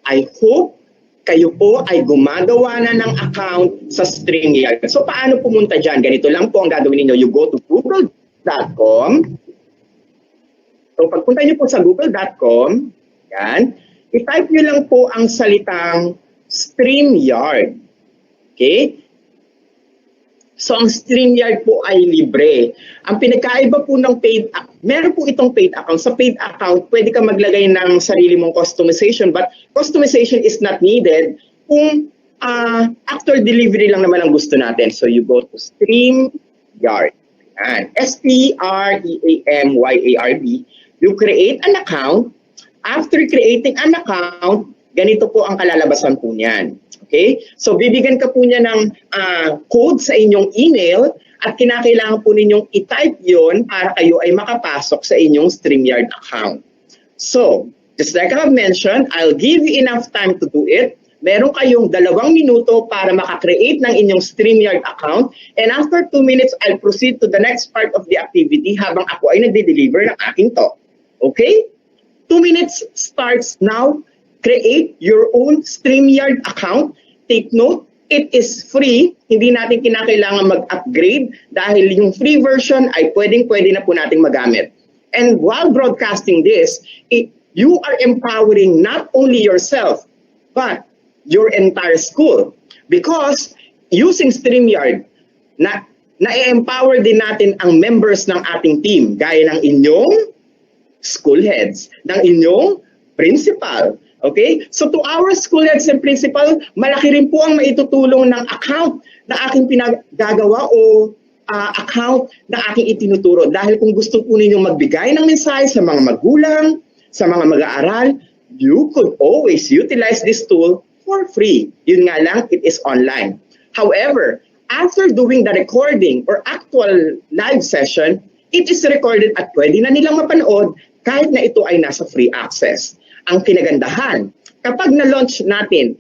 I hope kayo po ay gumagawa na ng account sa StreamYard. So paano pumunta dyan? Ganito lang po ang gagawin ninyo. You go to google.com. So pagpunta nyo po sa google.com, yan, i-type nyo lang po ang salitang StreamYard. Okay? So ang StreamYard po ay libre. Ang pinagkaiba po ng paid, meron po itong paid account. Sa paid account, pwede ka maglagay ng sarili mong customization, but customization is not needed kung after delivery lang naman ang gusto natin. So you go to StreamYard. Yan. StreamYard. You create an account. After creating an account, ganito po ang kalalabasan po niyan. Okay? So, bibigyan ka po niya ng code sa inyong email at kinakailangan po ninyong i-type yon para kayo ay makapasok sa inyong StreamYard account. So, just like I have mentioned, I'll give you enough time to do it. Meron kayong 2 minuto para makakreate ng inyong StreamYard account. And after 2 minutes, I'll proceed to the next part of the activity habang ako ay nagde-deliver ng aking talk. Okay? 2 minutes starts now. Create your own StreamYard account. Take note, it is free. Hindi natin kinakailangan mag-upgrade dahil yung free version ay pwedeng-pwede na po nating magamit. And while broadcasting this, you are empowering not only yourself, but your entire school. Because using StreamYard, na-empower din natin ang members ng ating team, gaya ng inyong school heads, ng inyong principal. Okay? So to our school heads and principal, malaki rin po ang maitutulong ng account na aking pinagagawa o account na aking itinuturo. Dahil kung gusto po ninyong magbigay ng mensahe sa mga magulang, sa mga mag-aaral, you could always utilize this tool for free. Yun nga lang, it is online. However, after doing the recording or actual live session, it is recorded at pwede na nilang mapanood kahit na ito ay nasa free access. Ang kinagandahan, kapag na-launch natin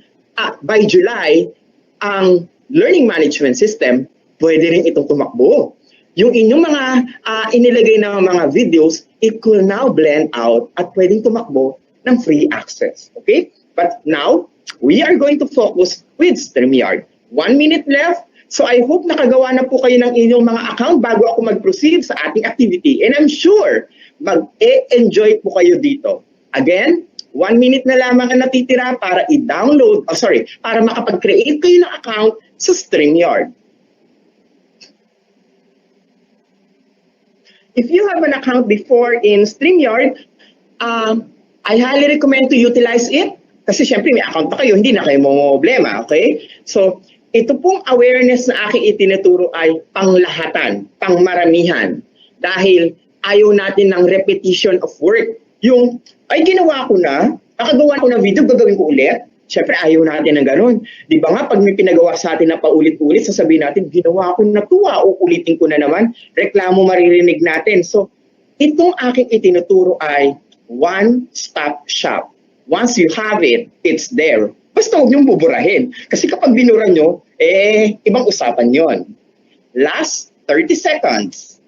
by July, ang learning management system, pwede rin itong tumakbo. Yung inyong mga inilagay na mga videos, it will now blend out at pwedeng tumakbo ng free access. Okay? But now, we are going to focus with StreamYard. 1 minute left. So I hope nakagawa na po kayo ng inyong mga account bago ako mag-proceed sa ating activity. And I'm sure mag-enjoy po kayo dito. Again, 1 minute na lamang ang natitira para i-download, para makapag-create kayo ng account sa StreamYard. If you have an account before in StreamYard, I highly recommend to utilize it kasi syempre may account pa kayo, hindi na kayo problema, okay? So, ito pong awareness na aking itinuturo ay panglahatan, pangmaramihan. Dahil ayaw natin ng repetition of work. Yung, ay ginawa ko na, nakagawa ko ng video, gagawin ko ulit. Siyempre ayaw natin ng ganun. Di ba nga, pag may pinagawa sa atin na paulit-ulit, sasabihin natin, ginawa ko na tuwa, uulitin ko na naman, reklamo maririnig natin. So, itong aking itinuturo ay one-stop shop. Once you have it, it's there. Basta huwag niyong buburahin. Kasi kapag binura nyo, ibang usapan yon. Last 30 seconds.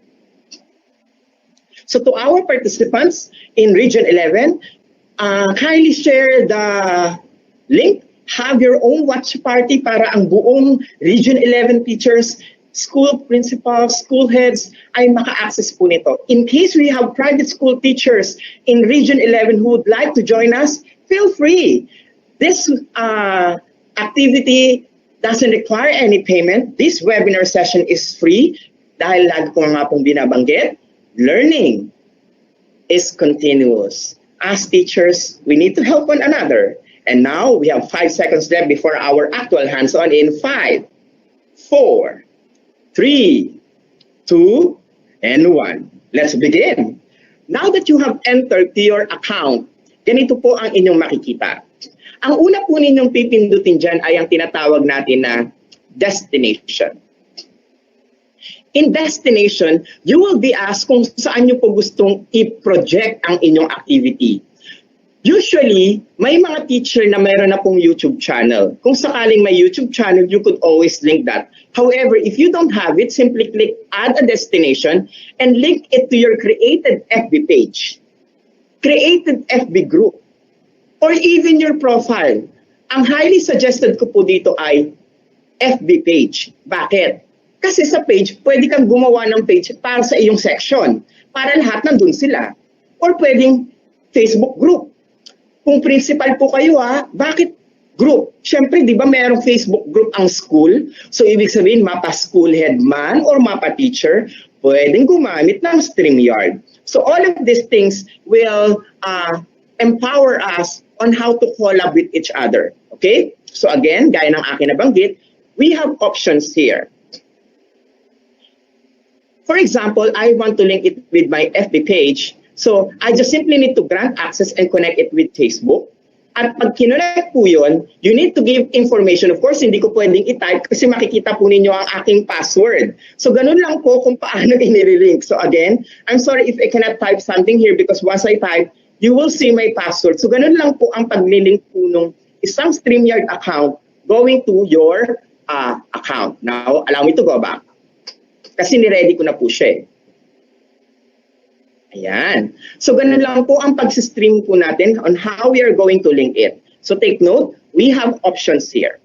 So to our participants in Region 11, kindly share the link. Have your own watch party para ang buong Region 11 teachers, school principals, school heads ay maka-access po nito. In case we have private school teachers in Region 11 who would like to join us, feel free. This activity doesn't require any payment. This webinar session is free dahil lagi ko nga pong binabanggit, learning is continuous. As teachers, we need to help one another. And now we have 5 seconds left before our actual hands-on in 5, 4, 3, 2, and 1. Let's begin. Now that you have entered to your account, ganito po ang inyong makikita. Ang una po ninyong pipindutin dyan ay ang tinatawag natin na destination. In destination, you will be asked kung saan nyo po gustong i-project ang inyong activity. Usually, may mga teacher na mayroon na pong YouTube channel. Kung sakaling may YouTube channel, you could always link that. However, if you don't have it, simply click add a destination and link it to your created FB page, created FB group. or even your profile. Ang highly suggested ko po dito ay FB page. Bakit? Kasi sa page, pwede kang gumawa ng page para sa iyong section. Para lahat nandun sila. Or pwedeng Facebook group. Kung principal po kayo bakit group? Siyempre, di ba mayroong Facebook group ang school? So, ibig sabihin, mapa school head man or mapa teacher, pwedeng gumamit ng StreamYard. So, all of these things will empower us on how to collab with each other. Okay? So, again, gaya ng akin nabanggit, we have options here. For example, I want to link it with my FB page. So, I just simply need to grant access and connect it with Facebook. At pag kinonect po yun, you need to give information. Of course, hindi ko pwedeng i-type kasi makikita po ninyo ang aking password. So, ganun lang po kung paano inililink. So, again, I'm sorry if I cannot type something here because once I type, you will see my password. So, ganun lang po ang paglilink po nung isang StreamYard account going to your account. Now, allow me to go back. Kasi ni-ready ko na po siya. Ayan. So, ganun lang po ang pag-stream po natin on how we are going to link it. So, take note, we have options here.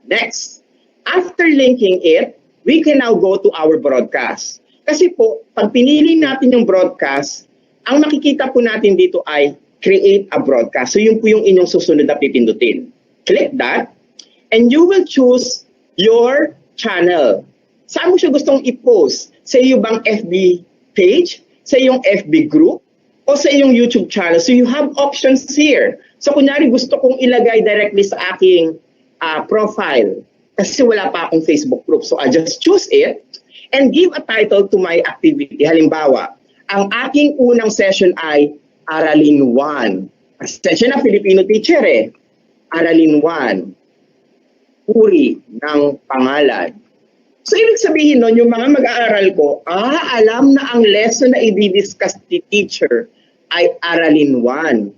Next, after linking it, we can now go to our broadcast. Kasi po, pag pinili natin yung broadcast, ang makikita po natin dito ay create a broadcast. So, yun po yung inyong susunod na pipindutin. Click that, and you will choose your channel. Saan mo siya gustong i-post? Sa iyo bang FB page? Sa iyong FB group? O sa iyong YouTube channel? So you have options here. So kunyari gusto kong ilagay directly sa aking profile kasi wala pa akong Facebook group. So I just choose it and give a title to my activity. Halimbawa, ang aking unang session ay Aralin 1. Session na Filipino teacher Aralin 1. Uri ng pangalan. So, ibig sabihin nun, yung mga mag-aaral ko, alam na ang lesson na i-discuss ni teacher ay Aralin 1.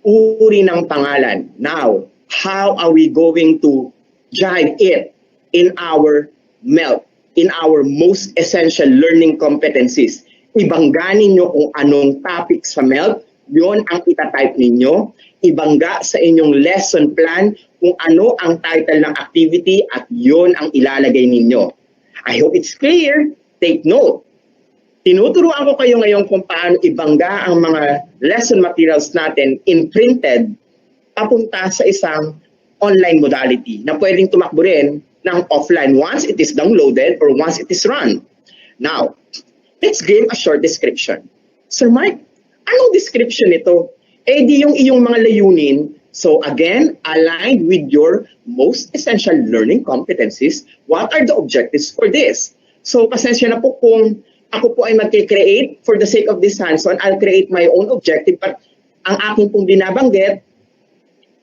Uri ng pangalan. Now, how are we going to drive it in our MELT, in our most essential learning competencies? Ibangga ninyo kung anong topic sa MELT, yon ang itatype ninyo. Ibangga sa inyong lesson plan kung ano ang title ng activity at yon ang ilalagay ninyo. I hope it's clear. Take note. Tinuturuan ko kayo ngayon kung paano ibangga ang mga lesson materials natin in printed papunta sa isang online modality na pwedeng tumakbo rin ng offline once it is downloaded or once it is run. Now, let's give a short description. Sir Mike, anong description nito? Di yung iyong mga layunin. So again, aligned with your most essential learning competencies, what are the objectives for this? So pasensya na po kung ako po ay mag-create for the sake of this hands-on, I'll create my own objective. But ang aking pong binabanggit,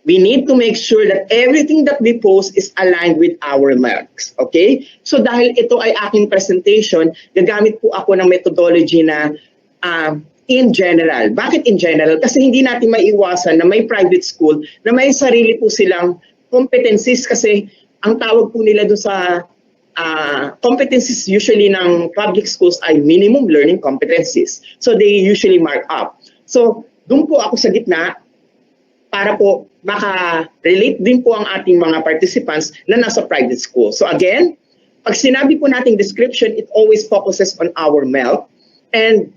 we need to make sure that everything that we post is aligned with our marks. Okay? So dahil ito ay aking presentation, gagamit po ako ng methodology na in general. Bakit in general? Kasi hindi natin maiiwasan na may private school na may sarili po silang competencies kasi ang tawag po nila doon sa competencies usually ng public schools ay minimum learning competencies. So they usually mark up. So doon po ako sa gitna para po maka-relate din po ang ating mga participants na nasa private school. So again, pag sinabi po nating description, it always focuses on our MELT. And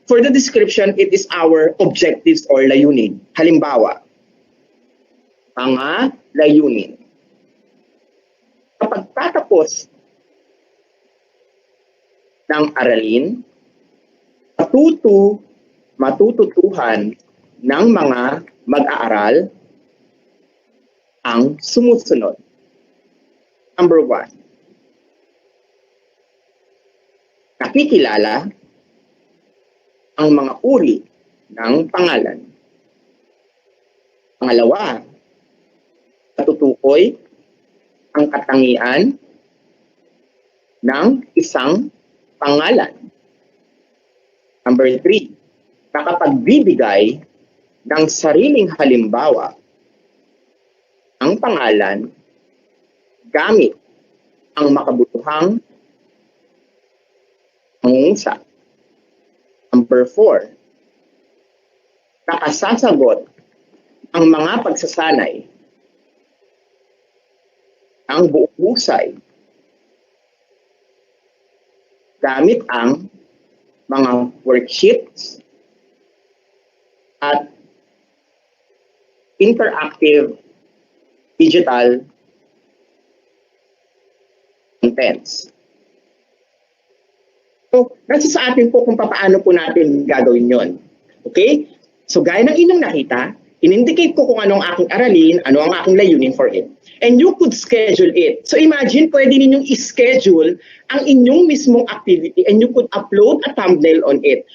for the description, it is our objectives or layunin. Halimbawa, mga layunin. Kapag tatapos ng aralin, matututuhan ng mga mag-aaral ang sumusunod. Number 1, nakikilala ang mga uri ng pangalan. Pangalawa, natutukoy ang katangian ng isang pangalan. Number 3, nakapagbibigay ng sariling halimbawa ang pangalan gamit ang makabutuhang pangungusap. Number 4, nakasasagot ang mga pagsasanay, ang buong husay, gamit ang mga worksheets at interactive digital contents. So, nasa sa atin po kung paano po natin gagawin yon. Okay? So, gaya ng inyong nakita, in-indicate ko kung anong aking aralin, ano ang aking layunin for it. And you could schedule it. So, imagine, pwede ninyong i-schedule ang inyong mismong activity and you could upload a thumbnail on it.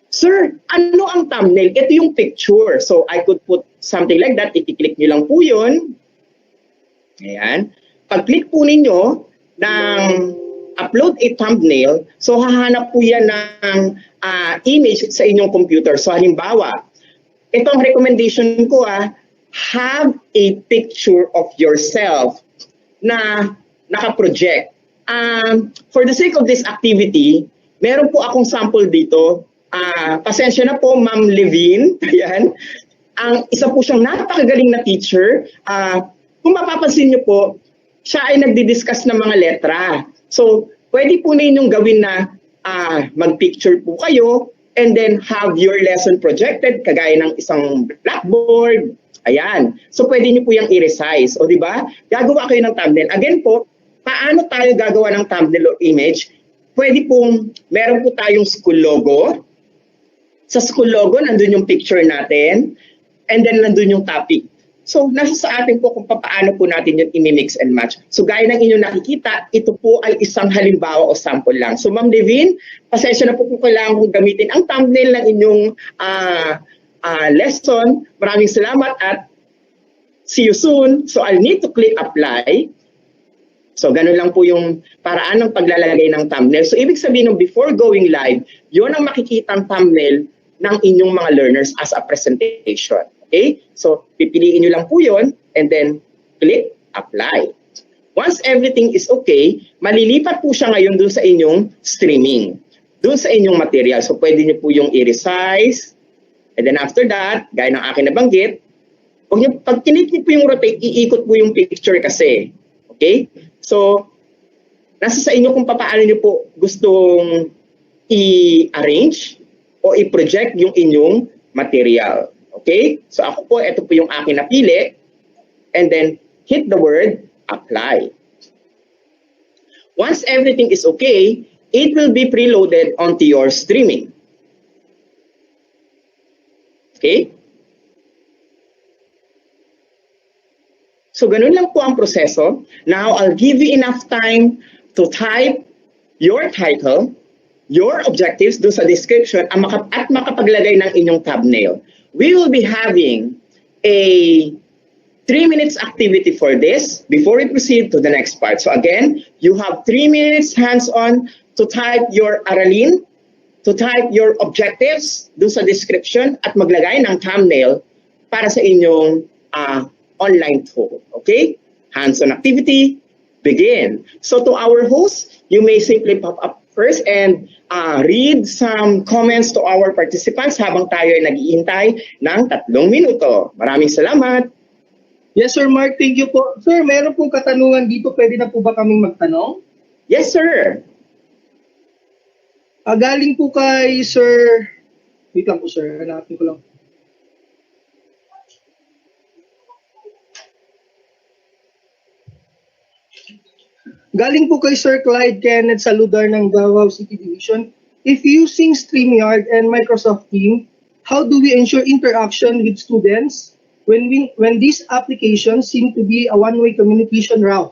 Sir, ano ang thumbnail? Ito yung picture. So, I could put something like that. I-click nyo lang po yun. Ayan. Pag-click po ninyo ng upload a thumbnail, so hahanap po yan ng image sa inyong computer. So halimbawa, itong recommendation ko have a picture of yourself na naka-project. For the sake of this activity, meron po akong sample dito. Pasensya na po, Ma'am Levine. Ayan. Isa po siyang napakagaling na teacher. Kung mapapansin niyo po, siya ay nagdi-discuss ng mga letra. So, pwede po ninyong gawin na mag-picture po kayo and then have your lesson projected kagaya ng isang blackboard. Ayan. So, pwede niyo po yung i-resize. O, di ba? Gagawa kayo ng thumbnail. Again po, paano tayo gagawa ng thumbnail o image? Pwede pong, meron po tayong school logo. Sa school logo, nandun yung picture natin. And then, nandun yung topic. So, nasa sa atin po kung paano po natin yun i-mix and match. So, gaya ng inyong nakikita, ito po ay isang halimbawa o sample lang. So, Ma'am Levine, pasensya na po kung kailangan kong gamitin ang thumbnail ng inyong lesson. Maraming salamat at see you soon. So, I'll need to click apply. So, ganun lang po yung paraan ng paglalagay ng thumbnail. So, ibig sabihin ng before going live, yun ang makikitang thumbnail ng inyong mga learners as a presentation. Okay? So, pipiliin nyo lang po yun and then click apply. Once everything is okay, malilipat po siya ngayon dun sa inyong streaming. Dun sa inyong material. So, pwede nyo po yung i-resize. And then after that, gaya ng akin nabanggit, pag kinit nyo po yung rotate, iikot po yung picture kasi. Okay? So, nasa sa inyo kung paano nyo po gustong i-arrange o i-project yung inyong material. Okay? So ako po, ito po yung akin napili. And then, hit the word, apply. Once everything is okay, it will be preloaded onto your streaming. Okay? So ganun lang po ang proseso. Now, I'll give you enough time to type your title, your objectives doon sa description at makapaglagay ng inyong thumbnail. We will be having a 3 minutes activity for this before we proceed to the next part. So again, you have 3 minutes hands-on to type your aralin, to type your objectives doon sa description at maglagay ng thumbnail para sa inyong online tool. Okay? Hands-on activity, begin. So to our host, you may simply pop up first and read some comments to our participants habang tayo ay nag-iintay ng 3 minuto. Maraming salamat. Yes, Sir Mark. Thank you po. Sir, meron pong katanungan dito. Pwede na po ba kaming magtanong? Yes, sir. Galing po kay Sir... Wait lang po, sir. Hanapin ko lang. Galing po kay Sir Clyde Kenneth Saludar ng Davao City Division. If using StreamYard and Microsoft Teams, how do we ensure interaction with students when these applications seem to be a one-way communication route?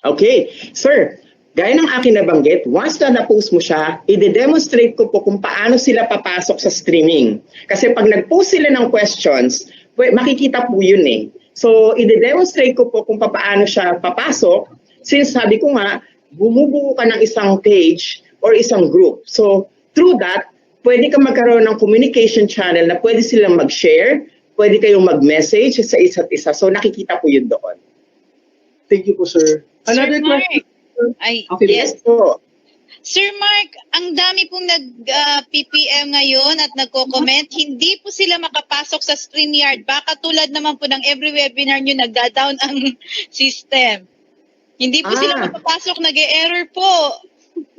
Okay. Sir, gaya ng akin nabanggit, once na na-post mo siya, i-demonstrate ko po kung paano sila papasok sa streaming. Kasi pag nag-post sila ng questions, makikita po yun eh. So, i-demonstrate ko po kung paano siya papasok since sabi ko nga, bumubuo ka ng isang page or isang group. So, through that, pwede ka magkaroon ng communication channel na pwede silang mag-share, pwede kayong mag-message sa isa't isa. So, nakikita po yun doon. Thank you po, sir. Another Sir Mark, question. Ay, Okay, yes. So, Sir Mark, ang dami pong nag-PPM ngayon at nagko-comment. Hindi po sila makapasok sa StreamYard. Baka tulad naman po ng every webinar nyo, nagda-down ang system. Hindi po sila makapasok, nag-e-error po.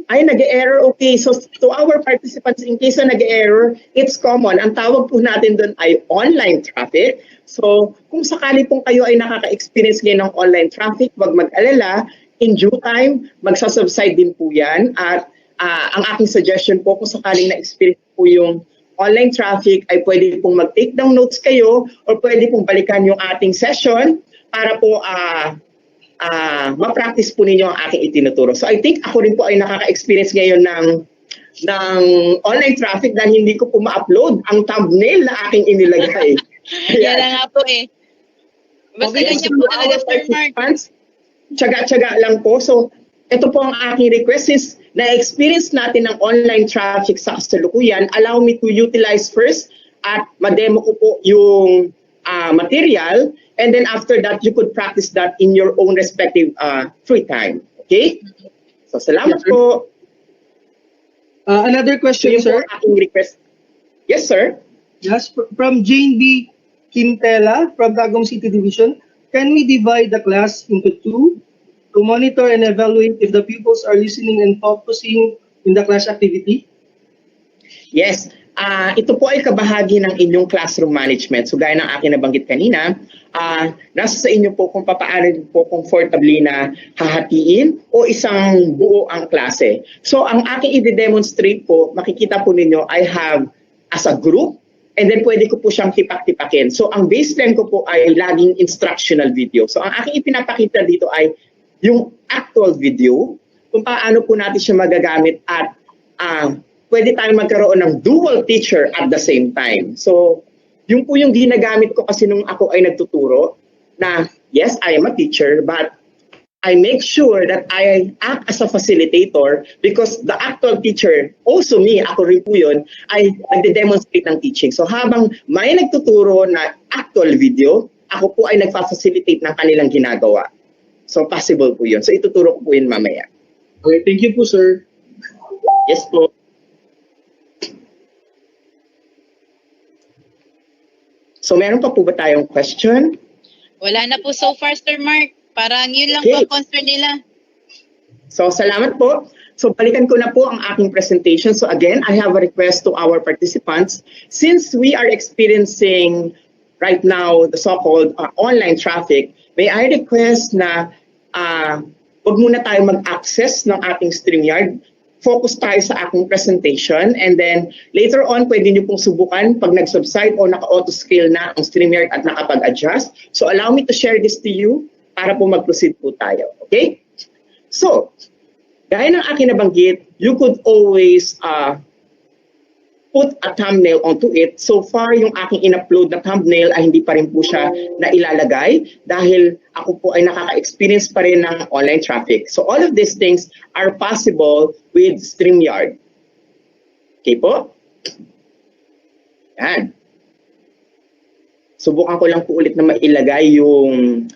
Ay, nag-error. Okay, so to our participants, in case na nag-error, it's common. Ang tawag po natin doon ay online traffic. So, kung sakali pong kayo ay nakaka-experience ngayon ng online traffic, wag mag-alala. In due time, magsasubside din po yan. At ang aking suggestion po, kung sakaling na-experience po yung online traffic, ay pwede pong mag-take down notes kayo or pwede pong balikan yung ating session para po ma-practice po ninyo ang aking itinuturo. So I think ako rin po ay nakaka-experience ngayon ng online traffic dahil hindi ko po ma-upload ang thumbnail na aking inilagay. Yan na nga po eh. Basta ganyan po talaga, Sir Mark. Tsaga-tsaga lang po. So ito po ang aking request is na-experience natin ng online traffic sa kasalukuyan. Allow me to utilize first at ma-demo ko po yung material, and then after that, you could practice that in your own respective free time. Okay? So, salamat po. Another question, So, sir. yun po ang aking request. Yes, sir. Yes, from Jane B. Quintela from Tagum City Division. Can we divide the class into two to monitor and evaluate if the pupils are listening and focusing in the class activity? Yes. Ito po ay kabahagi ng inyong classroom management. So gaya ng akin nabanggit kanina, nasa sa inyo po kung paano po comfortably na hahatiin o isang buo ang klase. So ang aking i-demonstrate po, makikita po ninyo, I have as a group, and then pwede ko po siyang tipak-tipakin. So ang baseline ko po ay laging instructional video. So ang aking ipinapakita dito ay yung actual video, kung paano po natin siya magagamit at pwede tayong magkaroon ng dual teacher at the same time. So, yung po yung ginagamit ko kasi nung ako ay nagtuturo na, yes, I am a teacher, but I make sure that I act as a facilitator because the actual teacher, also me, ako rin po yun, ay nagde-demonstrate ng teaching. So, habang may nagtuturo na actual video, ako po ay nagfa-facilitate ng kanilang ginagawa. So, possible po yun. So, ituturo ko po yun mamaya. Okay, thank you po, sir. Yes po. So, meron pa po ba tayong question? Wala na po so far, Sir Mark. Parang yun lang Okay. po ang concern nila. So, salamat po. So, balikan ko na po ang aking presentation. So, again, I have a request to our participants. Since we are experiencing right now the so-called online traffic, may I request na wag muna tayo mag-access ng ating StreamYard. Focus tayo sa aking presentation, and then later on, pwede nyo pong subukan pag nag-subside o naka-auto-scale na ang StreamYard at nakapag-adjust. So allow me to share this to you para po mag-proceed po tayo. Okay? So, gaya ng aking nabanggit, you could always put a thumbnail onto it. So far, yung aking in-upload na thumbnail ay hindi pa rin po siya na ilalagay dahil ako po ay nakaka-experience pa rin ng online traffic. So all of these things are possible with StreamYard. Okay po? Yan. Subukan ko lang po ulit na mailagay yung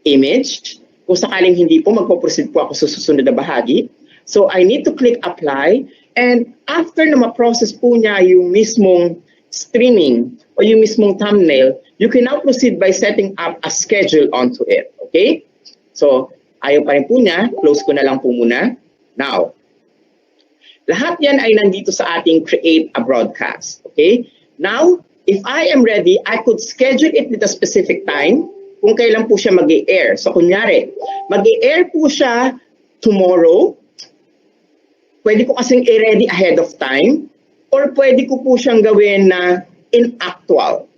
image. Kung sakaling hindi po, magpo-proceed po ako sa susunod na bahagi. So I need to click apply. And after na ma-process po niya yung mismong streaming o yung mismong thumbnail, you can now proceed by setting up a schedule onto it. Okay? So, ayaw pa rin po niya. Close ko na lang po muna. Now, lahat yan ay nandito sa ating create a broadcast. Okay? Now, if I am ready, I could schedule it with a specific time kung kailan po siya mag-i-air. So, kunyari, mag-i-air po siya tomorrow. Pwede ko kasing i-ready ahead of time or pwede ko po siyang gawin na in actual.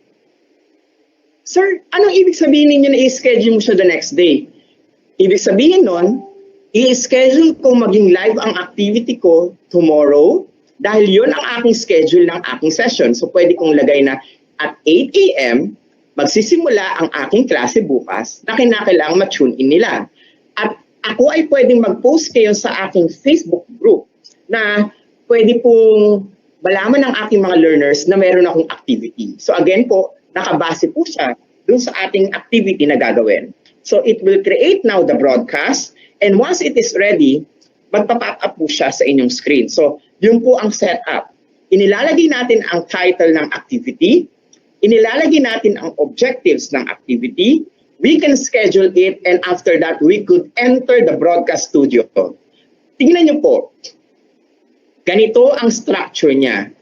Sir, anong ibig sabihin ninyo na i-schedule mo siya the next day? Ibig sabihin nun, i-schedule ko maging live ang activity ko tomorrow dahil yun ang aking schedule ng aking session. So pwede kong lagay na at 8 a.m. magsisimula ang aking klase bukas na kinakailangan ma-tune in nila. At ako ay pwedeng mag-post kayo sa aking Facebook group na pwede pong malaman ng aking mga learners na meron akong activity. So again po, nakabase po siya dun sa ating activity na gagawin. So it will create now the broadcast, and once it is ready, magpa-pop up po siya sa inyong screen. So, yun po ang setup. Inilalagay natin ang title ng activity, inilalagay natin ang objectives ng activity, we can schedule it, and after that, we could enter the broadcast studio. Tingnan nyo po, ganito ang structure niya.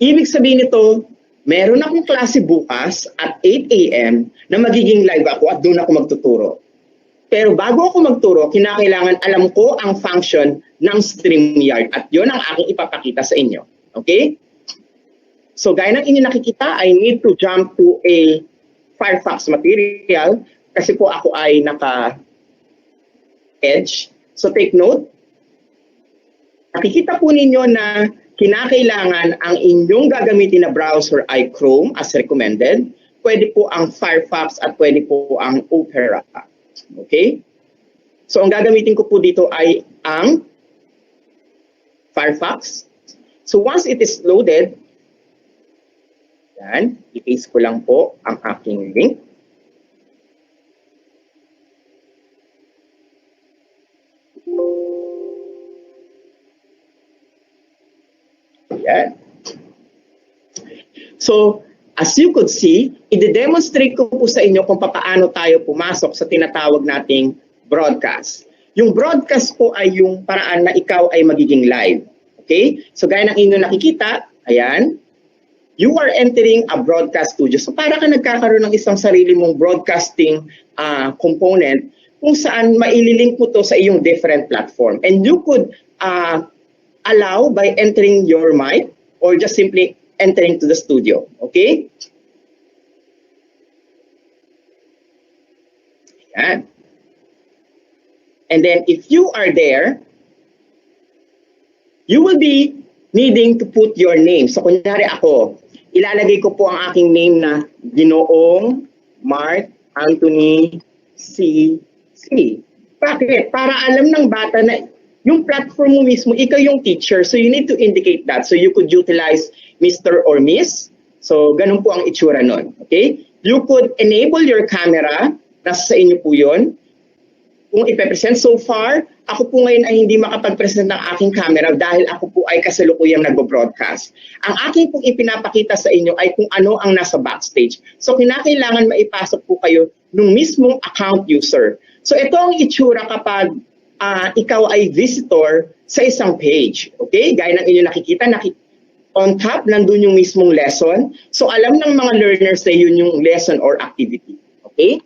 Ibig sabihin nito, meron akong klase bukas at 8 a.m. na magiging live ako at doon ako magtuturo. Pero bago ako magturo, kinakailangan alam ko ang function ng StreamYard at yun ang aking ipapakita sa inyo. Okay? So gaya ng inyo nakikita, I need to jump to a Firefox material kasi po ako ay naka-edge. So take note, nakikita po ninyo na kinakailangan ang inyong gagamitin na browser ay Chrome as recommended. Pwede po ang Firefox at pwede po ang Opera. Okay? So, ang gagamitin ko po dito ay ang Firefox. So, once it is loaded, yan, i-paste ko lang po ang aking link. Yan. So, as you could see, i-demonstrate ko po sa inyo kung paano tayo pumasok sa tinatawag nating broadcast. Yung broadcast po ay yung paraan na ikaw ay magiging live. Okay? So gaya ng inyo nakikita, ayan, you are entering a broadcast studio. So para ka nagkakaroon ng isang sarili mong broadcasting component kung saan maililink mo to sa iyong different platform. And you could allow by entering your mic or just simply entering to the studio. Okay? Ayan. And then if you are there, you will be needing to put your name. So kunyari ako, ilalagay ko po ang aking name na Ginoong Mark Anthony C. Bakit? Para alam ng bata na yung platform mo mismo, ikaw yung teacher. So you need to indicate that. So you could utilize Mr. or Miss. So ganun po ang itsura nun. Okay? You could enable your camera. Nasa sa inyo po yun. Kung ipepresent so far, ako po ngayon ay hindi makapag-present ng aking camera dahil ako po ay kasalukuyang nagbo-broadcast. Ang aking pong ipinapakita sa inyo ay kung ano ang nasa backstage. So kinakailangan maipasok po kayo nung mismong account user. So ito ang itsura kapag ikaw ay visitor sa isang page. Okay? Gaya ng inyo nakikita, on top, nandun yung mismong lesson. So alam ng mga learners na yun yung lesson or activity. Okay?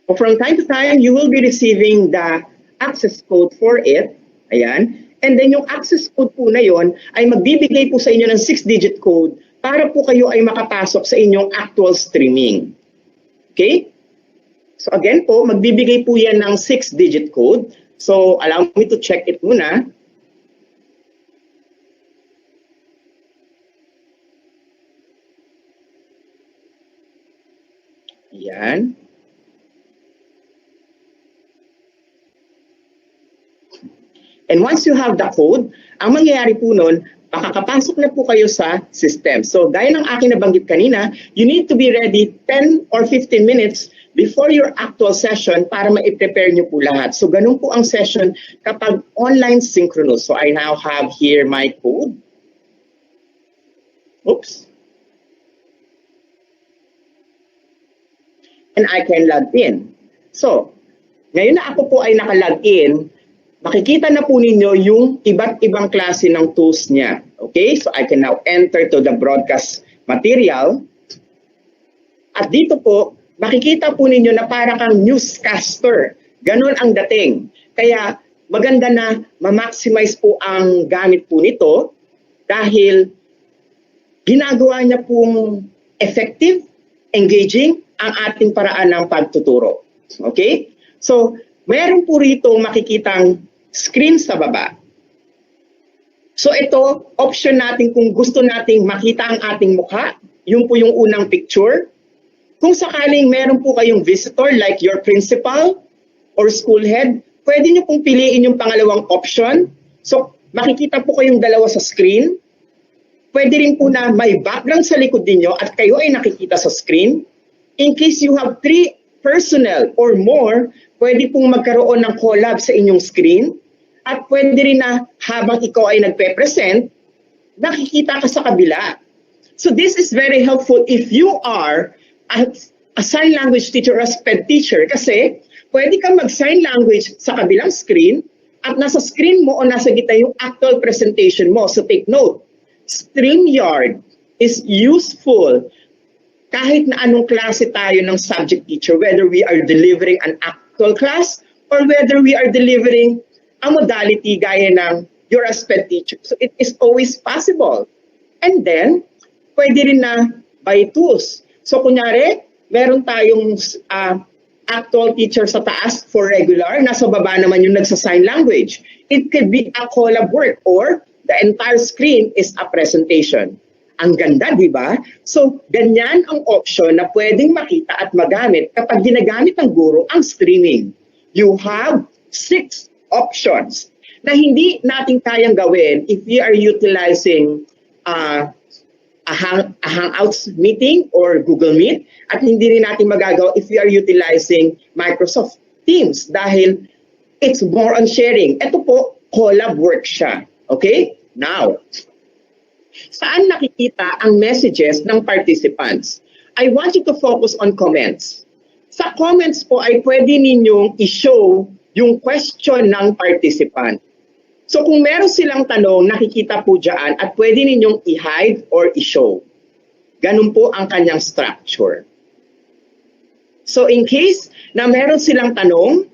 So from time to time, you will be receiving the access code for it. Ayan. And then yung access code po na yon ay magbibigay po sa inyo ng 6-digit code para po kayo ay makapasok sa inyong actual streaming. Okay? So again po, magbibigay po yan ng 6-digit code. So allow me to check it muna. Ayan. And once you have the code, ang mangyayari po nun, makakapasok na po kayo sa system. So gaya ng aking nabanggit kanina, you need to be ready 10 or 15 minutes before your actual session para ma-prepare nyo po lahat. So ganun po ang session kapag online synchronous. So I now have here my code. Oops. And I can log in. So, ngayon na ako po ay naka-log in, makikita na po ninyo yung iba't ibang klase ng tools niya. Okay? So I can now enter to the broadcast material. At dito po, makikita po ninyo na para kang newscaster. Ganon ang dating. Kaya maganda na ma-maximize po ang gamit po nito dahil ginagawa niya pong effective, engaging ang ating paraan ng pagtuturo. Okay? So, meron po rito makikitang screen sa baba. So ito, option natin kung gusto nating makita ang ating mukha. Yun po yung unang picture. Kung sakaling meron po kayong visitor like your principal or school head, pwede nyo pong piliin yung pangalawang option. So makikita po kayong dalawa sa screen. Pwede rin po na may background sa likod ninyo at kayo ay nakikita sa screen. In case you have three personnel or more, pwede pong magkaroon ng collab sa inyong screen at pwede rin na habang ikaw ay nagpe-present, nakikita ka sa kabila. So this is very helpful if you are a sign language teacher or a SPED teacher kasi pwede kang mag-sign language sa kabilang screen at nasa screen mo o nasa gitna yung actual presentation mo. So take note, StreamYard is useful kahit na anong klase tayo ng subject teacher, whether we are delivering an actual class or whether we are delivering a modality gaya ng you're a SPED teacher. So it is always possible. And then, pwede rin na by tools. So kunyari, meron tayong actual teacher sa taas for regular, nasa baba naman yung nagsa-sign language. It could be a collab work or the entire screen is a presentation. Ang ganda, di ba? So, ganyan ang option na pwedeng makita at magamit kapag ginagamit ng guro ang streaming. You have 6 options na hindi natin kayang gawin if we are utilizing a Hangouts meeting or Google Meet at hindi rin natin magagawa if we are utilizing Microsoft Teams dahil it's more on sharing. Ito po, collab work siya. Okay? Now, saan nakikita ang messages ng participants? I want you to focus on comments. Sa comments po ay pwede ninyong i-show yung question ng participant. So kung meron silang tanong, nakikita po dyan at pwede ninyong i-hide or i-show. Ganun po ang kanyang structure. So in case na meron silang tanong,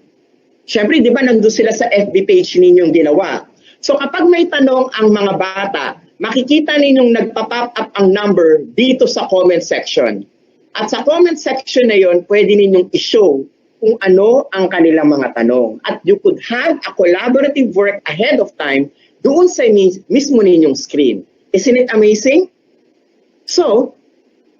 syempre di ba nandun sila sa FB page ninyong ginawa. So kapag may tanong ang mga bata, makikita ninyong nagpa-pop up ang number dito sa comment section. At sa comment section na yon, pwede ninyong i-show kung ano ang kanilang mga tanong. At you could have a collaborative work ahead of time doon sa mismo ninyong screen. Isn't it amazing? So,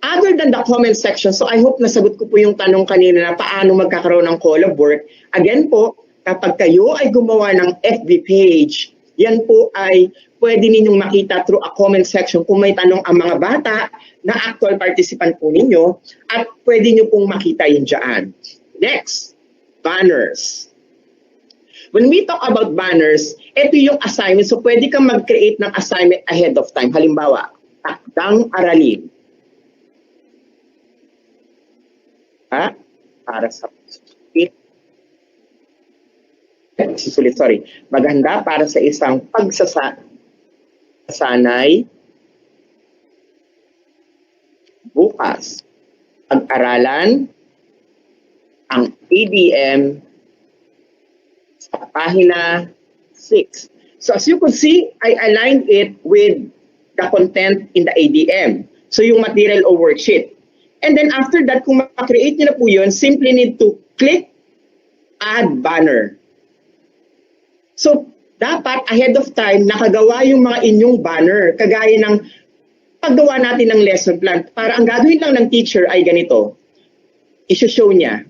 other than the comment section, so I hope nasagot ko po yung tanong kanina na paano magkakaroon ng collab work. Again po, kapag kayo ay gumawa ng FB page, yan po ay pwede ninyong makita through a comment section kung may tanong ang mga bata na actual participant po ninyo at pwede nyo pong makita yun dyan. Next, banners. When we talk about banners, ito yung assignment. So pwede kang mag-create ng assignment ahead of time. Halimbawa, takdang aralin. Para sa maganda para sa isang pagsasanay bukas. Pag-aralan ang ADM sa pahina 6. So as you can see, I aligned it with the content in the ADM. So yung material o worksheet. And then after that, kung makakreate nyo na po yun, simply need to click Add Banner. So dapat ahead of time, nakagawa yung mga inyong banner, kagaya ng paggawa natin ng lesson plan. Para ang gagawin lang ng teacher ay ganito, i-show niya.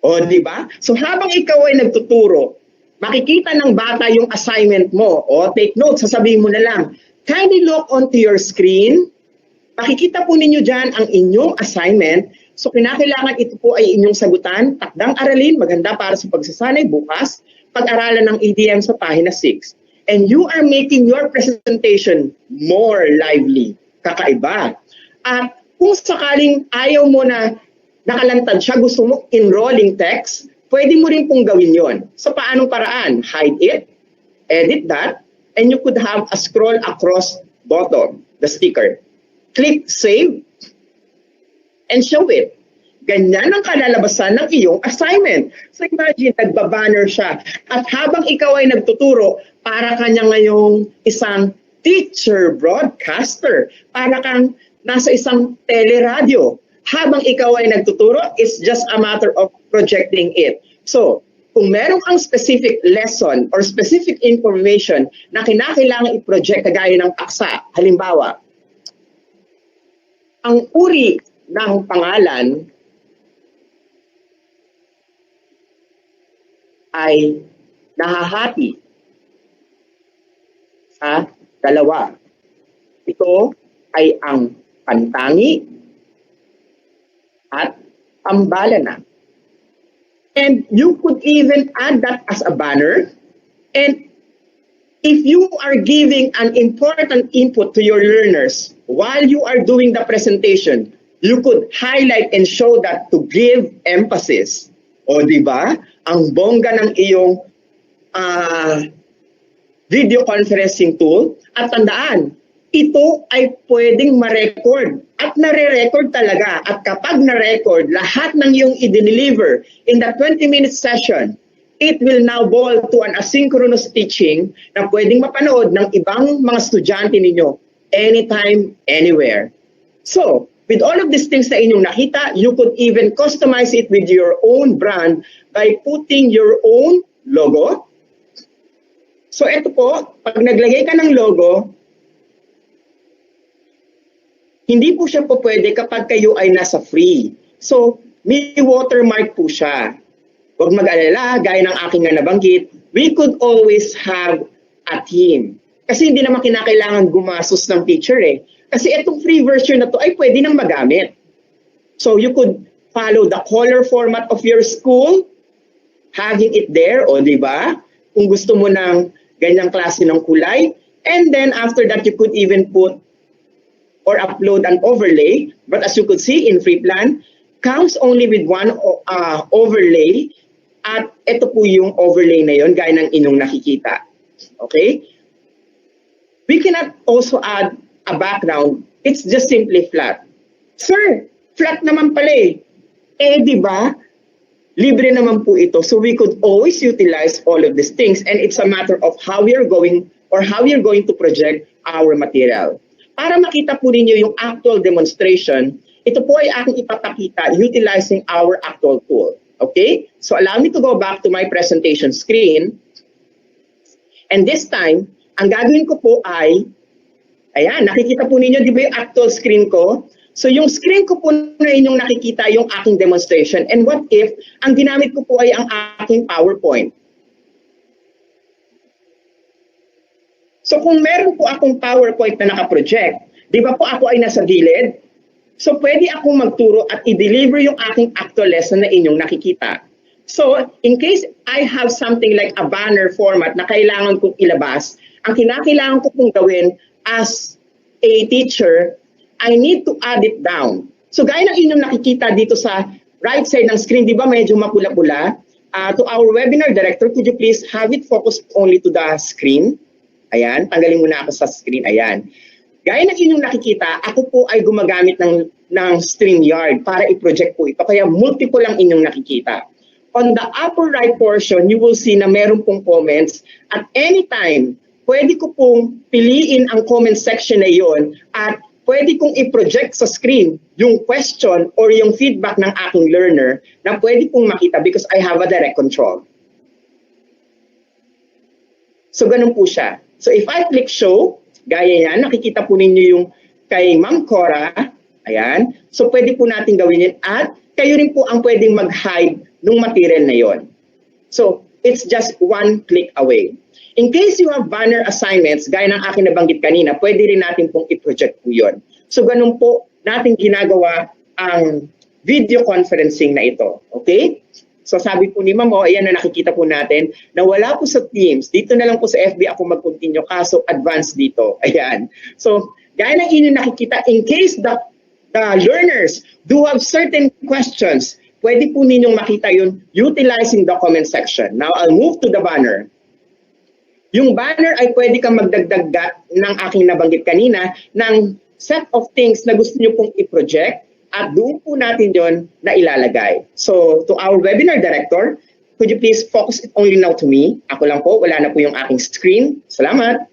O, di ba? So habang ikaw ay nagtuturo, makikita ng bata yung assignment mo. O, take note, sasabihin mo na lang, kindly look onto your screen. Makikita po ninyo dyan ang inyong assignment. So kinakailangan ito po ay inyong sagutan. Takdang aralin, maganda para sa pagsasanay bukas. Pag-aralan ng ADM sa pahina 6. And you are making your presentation more lively. Kakaiba. At kung sakaling ayaw mo na nakalantad siya, gusto mo enrolling text, pwede mo rin pong gawin yon. Sa paanong paraan? Hide it, edit that, and you could have a scroll across bottom, the sticker. Click save, and show it. Ganyan ang kalalabasan ng iyong assignment. So imagine, nagbabanner siya. At habang ikaw ay nagtuturo, para kanya ngayong isang teacher broadcaster. Para kang nasa isang teleradyo. Habang ikaw ay nagtuturo, it's just a matter of projecting it. So, kung meron kang specific lesson or specific information na kinakailangan i-project kagaya ng paksa, halimbawa, ang uri ng pangalan ay nahahati sa dalawa. Ito ay ang pantangi at tambala na. And you could even add that as a banner. And if you are giving an important input to your learners while you are doing the presentation, you could highlight and show that to give emphasis. O di ba? Ang bongga ng iyong video conferencing tool. At tandaan, ito ay pwedeng ma-record at nare-record talaga. At kapag na-record, lahat ng iyong i-deliver in the 20-minute session, it will now boil to an asynchronous teaching na pwedeng mapanood ng ibang mga estudyante ninyo anytime, anywhere. So, with all of these things na inyong nakita, you could even customize it with your own brand by putting your own logo. So, ito po, pag naglagay ka ng logo, hindi po siya po pwede kapag kayo ay nasa free. So, may watermark po siya. Huwag mag-alala, gaya ng aking nga nabanggit, we could always have a theme. Kasi hindi naman kinakailangan gumasos ng teacher eh. Kasi itong free version na to ay pwede nang magamit. So you could follow the color format of your school, having it there, o di ba? Kung gusto mo ng ganyang klase ng kulay. And then after that, you could even put or upload an overlay. But as you could see in free plan, comes only with one overlay. At ito po yung overlay na yon gaya ng inyong nakikita. Okay? We cannot also add a background. It's just simply flat. Sir, flat naman pala eh. Eh, di ba? Libre naman po ito. So we could always utilize all of these things, and it's a matter of how we are going or how we are going to project our material. Para makita po ninyo yung actual demonstration, ito po ay aking ipapakita utilizing our actual tool. Okay? So allow me to go back to my presentation screen. And this time, ang gagawin ko po ay, ayan, nakikita po ninyo, di ba yung actual screen ko? So yung screen ko po na inyong nakikita yung aking demonstration. And what if, ang ginamit ko po ay ang aking PowerPoint. So kung meron po akong PowerPoint na nakaproject, di ba po ako ay nasa gilid? So pwede akong magturo at i-deliver yung aking actual lesson na inyong nakikita. So in case I have something like a banner format na kailangan kong ilabas, ang kinakailangan ko pong gawin as a teacher, I need to add it down. So gaya ng inyong nakikita dito sa right side ng screen, di ba medyo mapula-pula? To our webinar director, could you please have it focused only to the screen? Ayan, tanggalin muna ako sa screen. Ayan. Gaya ng inyong nakikita, ako po ay gumagamit ng StreamYard para i-project po ito. Kaya multiple ang inyong nakikita. On the upper right portion, you will see na meron pong comments. At anytime, pwede ko pong piliin ang comment section na yon at pwede kong i-project sa screen yung question or yung feedback ng aking learner na pwede kong makita because I have a direct control. So, ganun po siya. So, if I click show, gaya yan, nakikita po ninyo yung kay Ma'am Cora. Ayan. So, pwede po natin gawin yun. At kayo rin po ang pwedeng mag-hide ng material na yon. So, it's just one click away. In case you have banner assignments, gaya ng aking nabanggit kanina, pwede rin natin pong i-project po yun. So, ganun po natin ginagawa ang video conferencing na ito. Okay? So, sabi po ni Ma'am, ayan na nakikita po natin na wala po sa Teams. Dito na lang po sa FB ako mag-continue, kaso advanced dito. Ayan. So, gaya ng inyong nakikita, in case the learners do have certain questions, pwede po ninyong makita yun utilizing the comment section. Now, I'll move to the banner. Yung banner ay pwede kang magdagdag ng aking nabanggit kanina ng set of things na gusto nyo pong i-project at doon po natin yon na ilalagay. So, to our webinar director, could you please focus it only now to me? Ako lang po, wala na po yung aking screen. Salamat.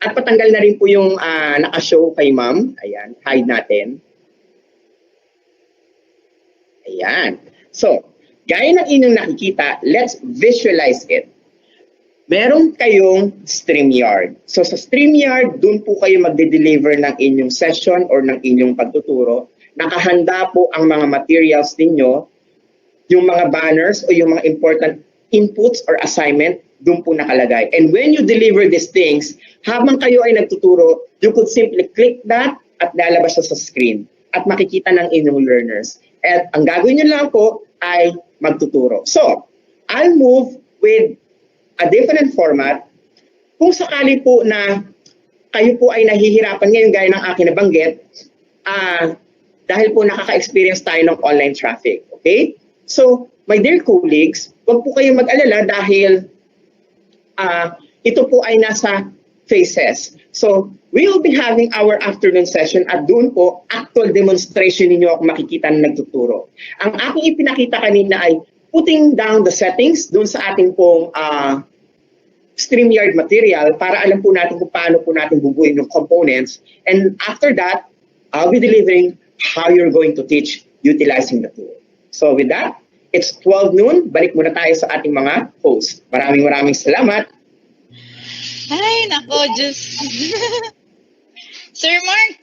At patanggal na rin po yung naka-show kay Ma'am. Ayan, hide natin. Ayan. So, gaya ng inyong nakikita, let's visualize it. Meron kayong StreamYard. So sa StreamYard, dun po kayo magde-deliver ng inyong session or ng inyong pagtuturo. Nakahanda po ang mga materials ninyo, yung mga banners o yung mga important inputs or assignment, dun po nakalagay. And when you deliver these things, habang kayo ay nagtuturo, you could simply click that at lalabas sa screen. at makikita ng inyong learners. At ang gagawin nyo lang po ay magtuturo. So, I'll move with a different format. Kung sakali po na kayo po ay nahihirapan ngayon gaya ng aking nabanggit, dahil po nakaka-experience tayo ng online traffic. Okay? So, my dear colleagues, huwag po kayong mag-alala dahil ito po ay nasa phases. So, we will be having our afternoon session at doon po, actual demonstration ninyo ako makikita na nagtuturo. Ang aking ipinakita kanina ay putting down the settings doon sa ating pong StreamYard material para alam po natin kung paano po natin bubuin yung components. And after that, I'll be delivering how you're going to teach utilizing the tool. So with that, it's 12 noon. Balik muna tayo sa ating mga host. Maraming salamat. Ay, nako, Diyos. Sir Mark,